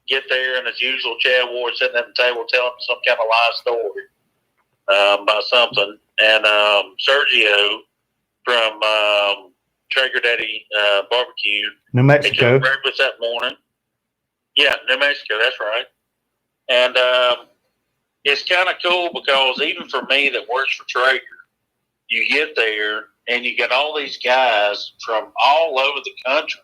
Get there, and as usual, Chad Ward sitting at the table telling some kind of live story about something. And Sergio from Traeger BBQ, New Mexico. he took breakfast that morning. Yeah, New Mexico, that's right. And it's kind of cool because even for me that works for Traeger, you get there and you get all these guys from all over the country.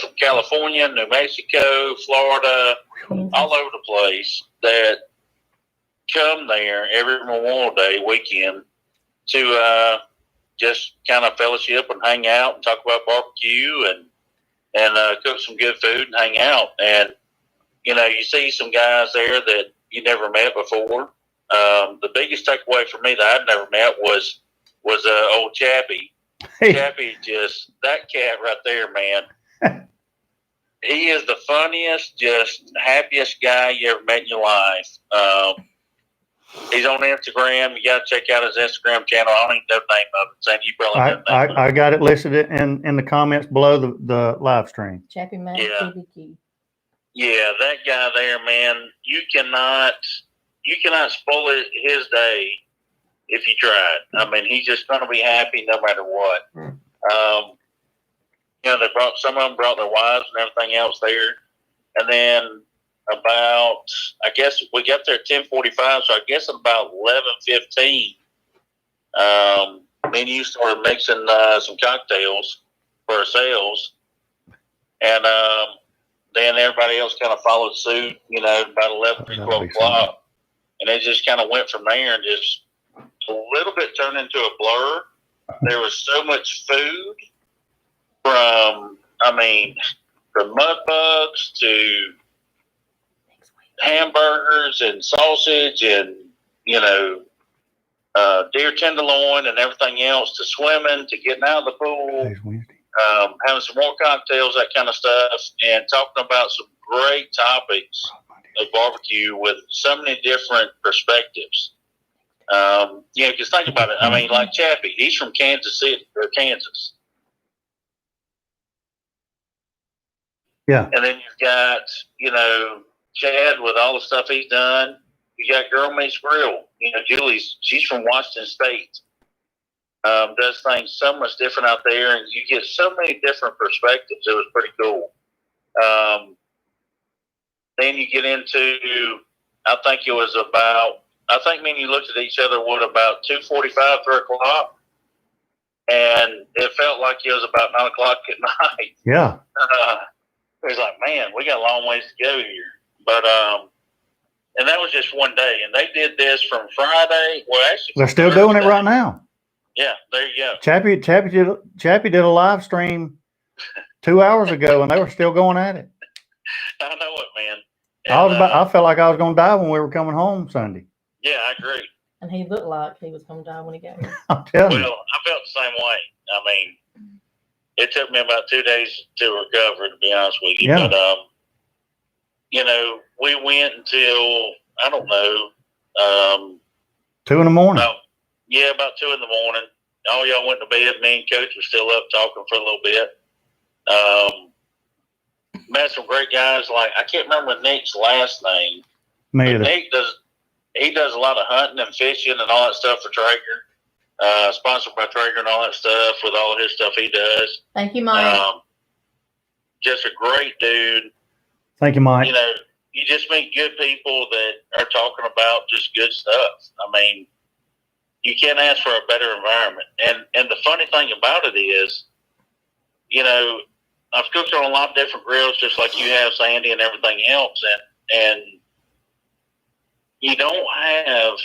From California, New Mexico, Florida, all over the place that come there every Memorial Day weekend to just kind of fellowship and hang out and talk about barbecue and cook some good food and hang out. And, you see some guys there that you never met before. The biggest takeaway for me that I'd never met was old Chappie. Hey. Chappie, just that cat right there, man. He is the funniest, just happiest guy you ever met in your life. He's on Instagram. You got to check out his Instagram channel. I don't even know the name of it. Sandy, you probably know the name of it. I got it listed in the comments below the live stream. Chappie Man BBQ. Yeah, that guy there, man. You cannot spoil his day if you tried. I mean, he's just going to be happy no matter what. Some of them brought their wives and everything else there. And then about, I guess we got there at 10:45, so I guess about 11:15, me and you started mixing some cocktails for ourselves. And then everybody else kind of followed suit, about 11, 12 o'clock. And it just kind of went from there and just a little bit turned into a blur. There was so much food from mud bugs to hamburgers and sausage and, deer tenderloin and everything else, to swimming, to getting out of the pool, having some more cocktails, that kind of stuff, and talking about some great topics of barbecue with so many different perspectives. Because think about it. I mean, like Chappie, he's from Kansas City, or Kansas. Yeah. And then you've got, Chad with all the stuff he's done. You got Girl Meets Grill. She's from Washington State. Does things so much different out there, and you get so many different perspectives. It was pretty cool. Then you get into, I think me and you looked at each other, about 2:45, 3 o'clock? And it felt like it was about 9 o'clock at night. Yeah. It was like, man, we got a long ways to go here. But and that was just one day, and they did this from Friday. Well, actually, They're still doing it right now. Yeah, there you go. Chappie did a live stream 2 hours ago, and they were still going at it. I know it, man. I felt like I was going to die when we were coming home Sunday. Yeah, I agree. And he looked like he was going to die when he got here. I'm telling you. Well, I felt the same way. I mean, it took me about 2 days to recover, to be honest with you. Yeah. But, you know, we went until, I don't know. 2 in the morning. About 2 in the morning. All y'all went to bed. Me and Coach were still up talking for a little bit. Met some great guys. Like, I can't remember Nick's last name. Me either. Nick does a lot of hunting and fishing and all that stuff for Traeger. Sponsored by Traeger and all that stuff with all of his stuff he does. Thank you, Mike. Just a great dude. Thank you, Mike. You know, you just meet good people that are talking about just good stuff. I mean, you can't ask for a better environment. And the funny thing about it is, you know, I've cooked on a lot of different grills, just like you have, Sandy, and everything else. And you don't have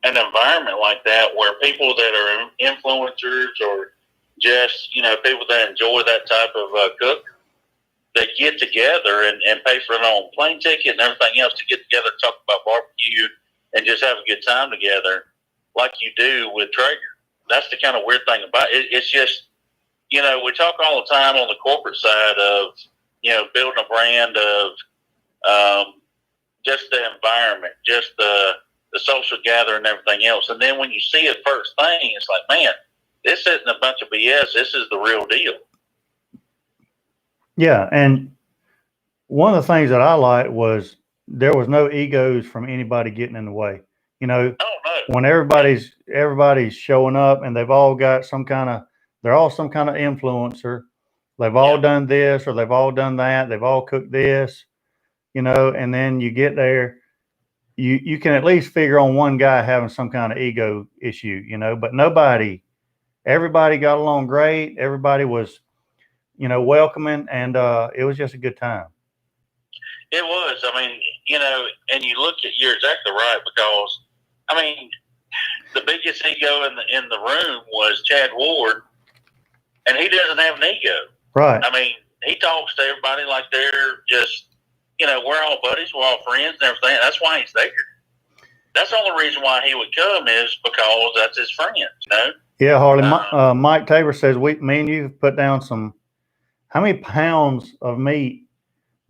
an environment like that where people that are influencers or just, you know, people that enjoy that type of cook, they get together and pay for their own plane ticket and everything else to get together, talk about barbecue, and just have a good time together like you do with Traeger. That's the kind of weird thing about it. It's just, you know, we talk all the time on the corporate side of, you know, building a brand of just the environment, just the social gathering and everything else. And then when you see it first thing, it's like, man, this isn't a bunch of BS. This is the real deal. Yeah, and one of the things that I liked was there was no egos from anybody getting in the way. You know, when everybody's showing up and they've all got they're all some kind of influencer. They've all done this or they've all done that. They've all cooked this, you know, and then you get there, you can at least figure on one guy having some kind of ego issue, you know, but everybody got along great. Everybody was, you know, welcoming, and it was just a good time. It was. I mean, you know, and you're exactly right, because, I mean, the biggest ego in the room was Chad Ward, and he doesn't have an ego. Right. I mean, he talks to everybody like they're just, you know, we're all buddies, we're all friends and everything. That's why he's there. That's the only reason why he would come, is because that's his friend, you know? Yeah, Harley. Mike Tabor says me and you have put down how many pounds of meat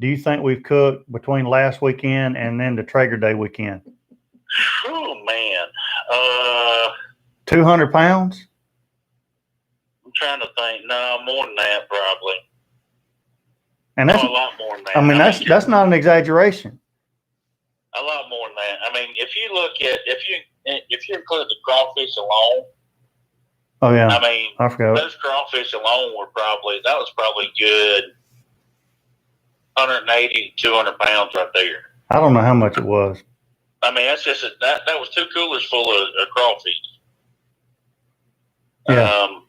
do you think we've cooked between last weekend and then the Traeger Day weekend? Oh, man. 200 pounds? I'm trying to think. No, more than that, probably. And that's a lot more than that. I mean, that's not an exaggeration. A lot more than that. I mean, if you look at if you include the crawfish alone. Oh yeah. I mean, I forgot. Those crawfish alone was probably good 180 to 200 pounds right there. I don't know how much it was. I mean, that's just that was 2 coolers full of crawfish. Yeah.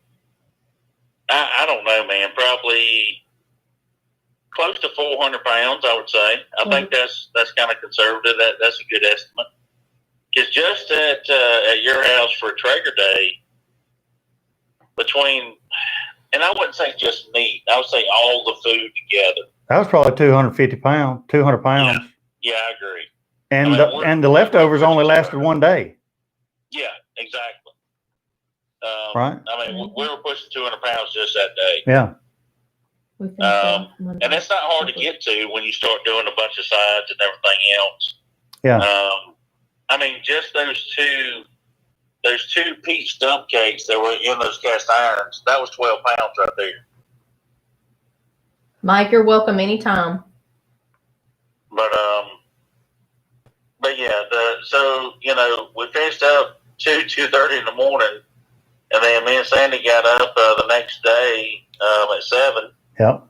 I don't know, man. Probably close to 400 pounds, I would say. I think that's kind of conservative. That's a good estimate. Because just at your house for Traeger Day, and I wouldn't say just meat, I would say all the food together. That was probably 200 pounds. Yeah, I agree. And the leftovers only lasted one day. Yeah, exactly. Right. I mean, we were pushing 200 pounds just that day. Yeah. And it's not hard to get to when you start doing a bunch of sides and everything else. Yeah. I mean, just those two peach dump cakes that were in those cast irons, that was 12 pounds right there. Mike, you're welcome anytime. But yeah, so, you know, we finished up 2:30 in the morning, and then me and Sandy got up the next day at 7. Yep.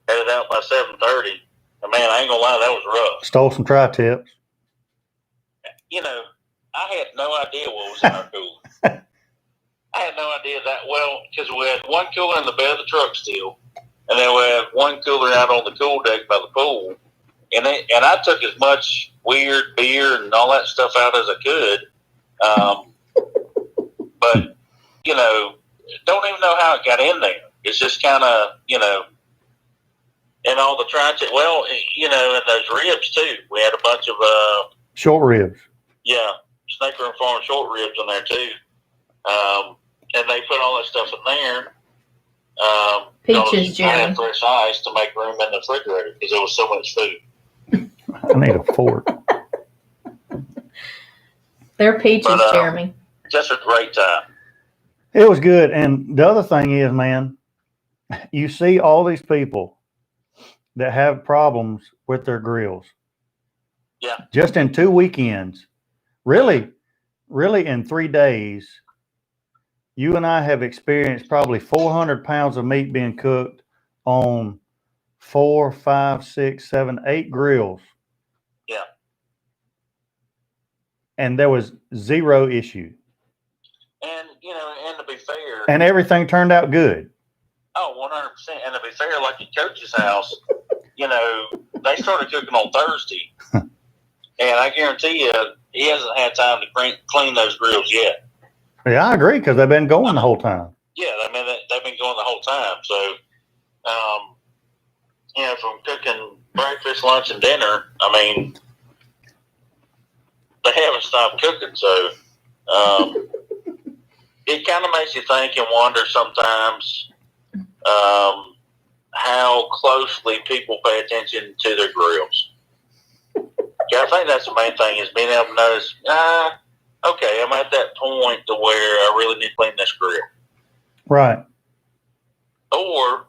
Headed out by 7:30. And man, I ain't gonna lie, that was rough. Stole some tri-tips. You know, I had no idea what was in our cooler. I had no idea that, well, because we had one cooler in the bed of the truck still, And then we had one cooler out on the cool deck by the pool. And I took as much weird beer and all that stuff out as I could. But, you know, don't even know how it got in there. It's just kind of, you know, and all the well, you know, and those ribs too. We had a bunch of short ribs. Yeah, Snake Room Farm short ribs in there too. And they put all that stuff in there. Peaches, Jeremy. I had fresh ice to make room in the refrigerator because there was so much food. I need a fork. They're peaches, Jeremy. Just a great time. It was good. And the other thing is, man, you see all these people that have problems with their grills. Yeah. Just in 2 weekends. Really in 3 days, you and I have experienced probably 400 pounds of meat being cooked on 4, 5, 6, 7, 8 grills. Yeah. And there was zero issue. And, you know, and to be fair. And everything turned out good. Oh, 100%. And to be fair, like at Coach's house, you know, they started cooking on Thursday. And I guarantee you, he hasn't had time to clean those grills yet. Yeah, I agree, because they've been going the whole time. Yeah, I mean, they've been going the whole time. So, you know, from cooking breakfast, lunch, and dinner, I mean, they haven't stopped cooking. So, it kind of makes you think and wonder sometimes how closely people pay attention to their grills. Yeah, I think that's the main thing is being able to notice, okay, I'm at that point to where I really need to clean this grill. Right. Or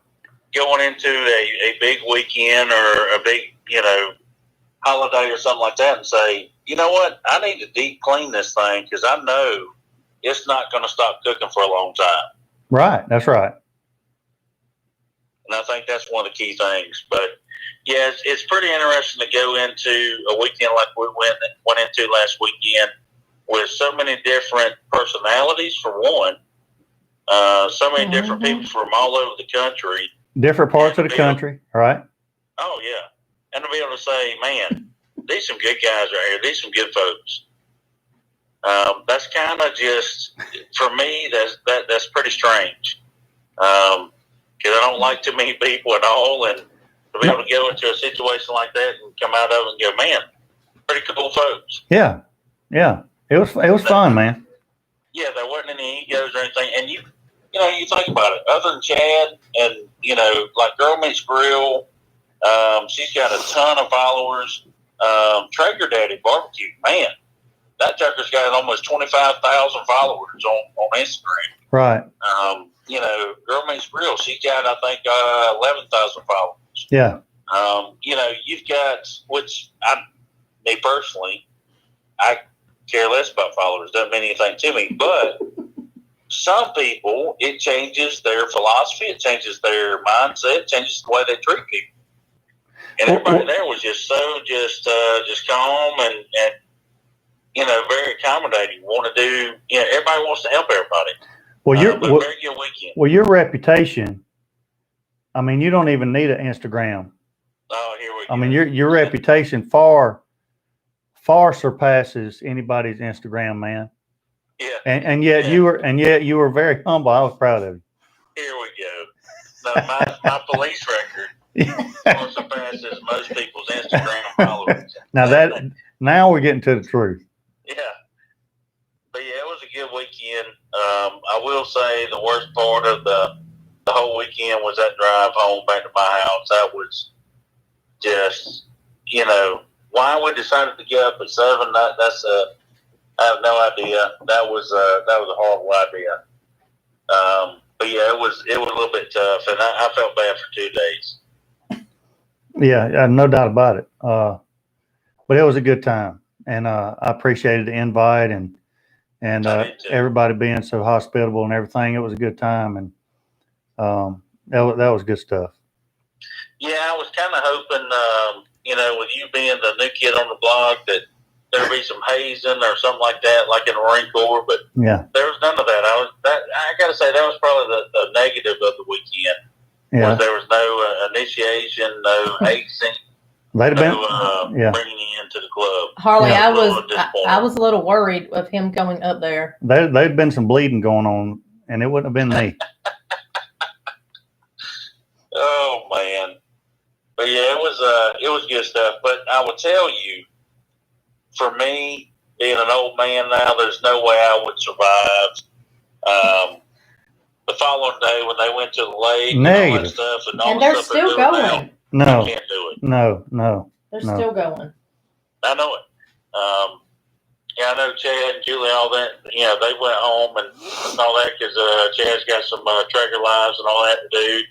going into a big weekend or a big, you know, holiday or something like that and say, you know what, I need to deep clean this thing because I know it's not going to stop cooking for a long time. Right, that's right. And I think that's one of the key things. But, yeah, it's pretty interesting to go into a weekend like we went into last weekend with so many different personalities, for one. So many different people from all over the country. Different parts of the country, right? Oh, yeah. And to be able to say, man, these some good guys right here. These some good folks. That's kind of just, for me, that's pretty strange. Because I don't like too many people at all. And to be able to go into a situation like that and come out of it and go, man, pretty cool folks. Yeah. Yeah. It was fun, man. Yeah, there wasn't any egos or anything. And you know, you think about it. Other than Chad and, you know, like Girl Meets Grill, she's got a ton of followers. Traeger Daddy Barbecue, man, that Tucker's got almost 25,000 followers on Instagram. Right. You know, Girl Meets Grill, she's got, I think, 11,000 followers. Yeah. You know, you've got, which me personally, I care less about followers. Doesn't mean anything to me. But some people, it changes their philosophy. It changes their mindset. It changes the way they treat people. And everybody there was just calm and you know, very accommodating. Want to do, you know, everybody wants to help everybody. Well, very good weekend. Well, your reputation, I mean, you don't even need an Instagram. Oh, here we go. I mean, your reputation far surpasses anybody's Instagram, man. Yeah. And yet you were very humble. I was proud of you. Here we go. No, my police record far surpasses most people's Instagram followers. Now we're getting to the truth. Yeah. But yeah, it was a good weekend. I will say the worst part of the whole weekend was that drive home back to my house. That was just, you know, why we decided to get up at 7. I have no idea. That was a horrible idea. But yeah, it was a little bit tough, and I felt bad for 2 days. Yeah, no doubt about it. But it was a good time, and I appreciated the invite and everybody being so hospitable and everything. It was a good time, and that was good stuff. Yeah, I was kind of hoping, you know, with you being the new kid on the block, that there'd be some hazing or something like that, like in the Marine Corps. But yeah, there was none of that. I got to say that was probably the negative of the weekend. Yeah, there was no initiation, no acing, They'd have no been, yeah. bringing you into the club. Harley, Yeah. I was a little worried of him going up there. There'd been some bleeding going on, and it wouldn't have been me. Oh man. But yeah, it was good stuff. But I will tell you, for me, being an old man now, there's no way I would survive. The following day when they went to the lake and all that Negative. stuff, and all And the they're stuff still they're doing going. now, No, I can't do it. no. They're No. still going. I know it. Yeah, I know Chad and Julie, all that. Yeah, they went home and all that because Chad's got some Traeger lives and all that to do.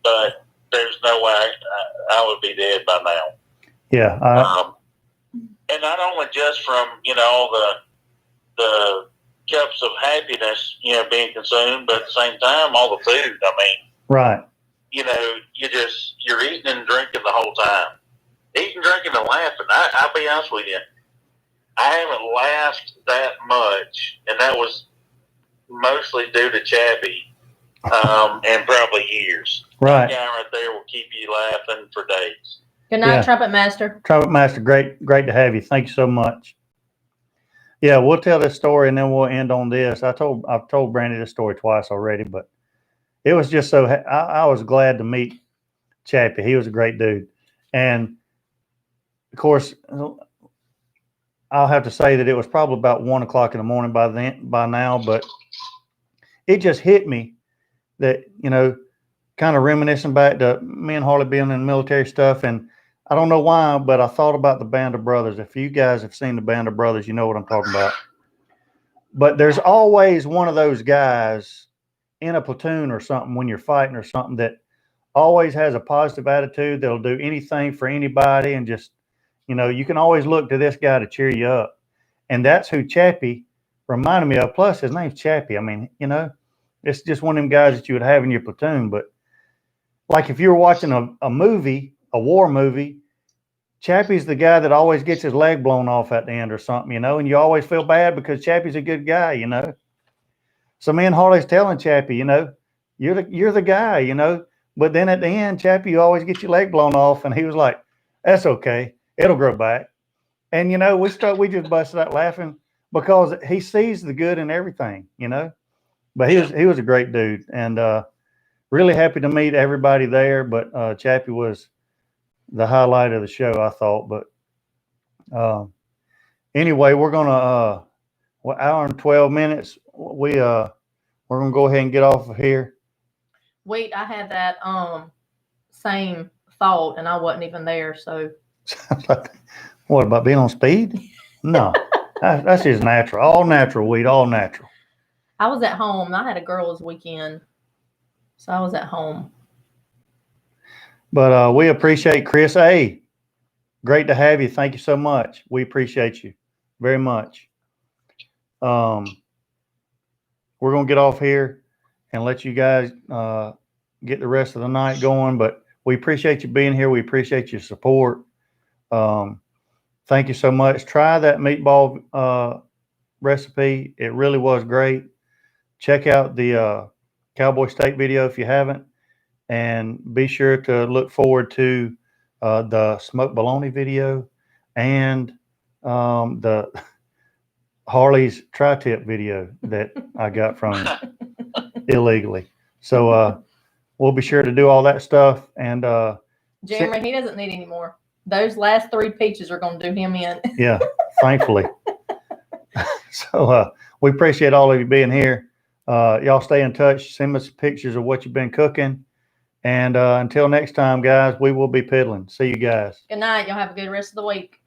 But there's no way I would be dead by now. Yeah. And not only just from all the cups of happiness being consumed, but at the same time all the food. I mean, Right. You're eating and drinking the whole time. Eating, drinking, and laughing. I'll be honest with you. I haven't laughed that much, and that was mostly due to Chappie, and probably years. Right. That guy right there will keep you laughing for days. Good night, Yeah. Trumpet Master. Trumpet Master, great to have you. Thank you so much. Yeah, we'll tell this story and then we'll end on this. I've told Brandy this story twice already, but it was just so I was glad to meet Chappie. He was a great dude, and of course, I'll have to say that it was probably about 1 o'clock in the morning by now, but it just hit me that kind of reminiscing back to me and Harley being in the military stuff, and I don't know why, but I thought about the Band of Brothers. If you guys have seen the Band of Brothers, you know what I'm talking about. But there's always one of those guys in a platoon or something when you're fighting or something that always has a positive attitude, that'll do anything for anybody, and just, you can always look to this guy to cheer you up. And that's who Chappie reminded me of. Plus, his name's Chappie. I mean, it's just one of them guys that you would have in your platoon. But like if you were watching a movie, a war movie, Chappie's the guy that always gets his leg blown off at the end or something, and you always feel bad because Chappie's a good guy, So me and Harley's telling Chappie, you're the guy, but then at the end, Chappie, you always get your leg blown off. And he was like, that's okay. It'll grow back. And, we just busted out laughing because he sees the good in everything, but he was a great dude, and really happy to meet everybody there. But Chappie was the highlight of the show, I thought. But anyway, we're gonna hour and 12 minutes. We're gonna go ahead and get off of here. Wait, I had that same thought, and I wasn't even there. So, what about being on speed? No, that's just natural. All natural weed, all natural. I was at home. I had a girls' weekend, so I was at home. But we appreciate Chris A. Great to have you. Thank you so much. We appreciate you very much. We're going to get off here and let you guys get the rest of the night going. But we appreciate you being here. We appreciate your support. Thank you so much. Try that meatball recipe. It really was great. Check out the Cowboy Steak video if you haven't. And be sure to look forward to the smoked bologna video and the Harley's tri-tip video that I got from him illegally. So we'll be sure to do all that stuff. And Jeremy, he doesn't need any more. Those last 3 peaches are going to do him in. Yeah, thankfully. So we appreciate all of you being here. Y'all stay in touch. Send us pictures of what you've been cooking. And until next time, guys, we will be piddling. See you guys. Good night. Y'all have a good rest of the week.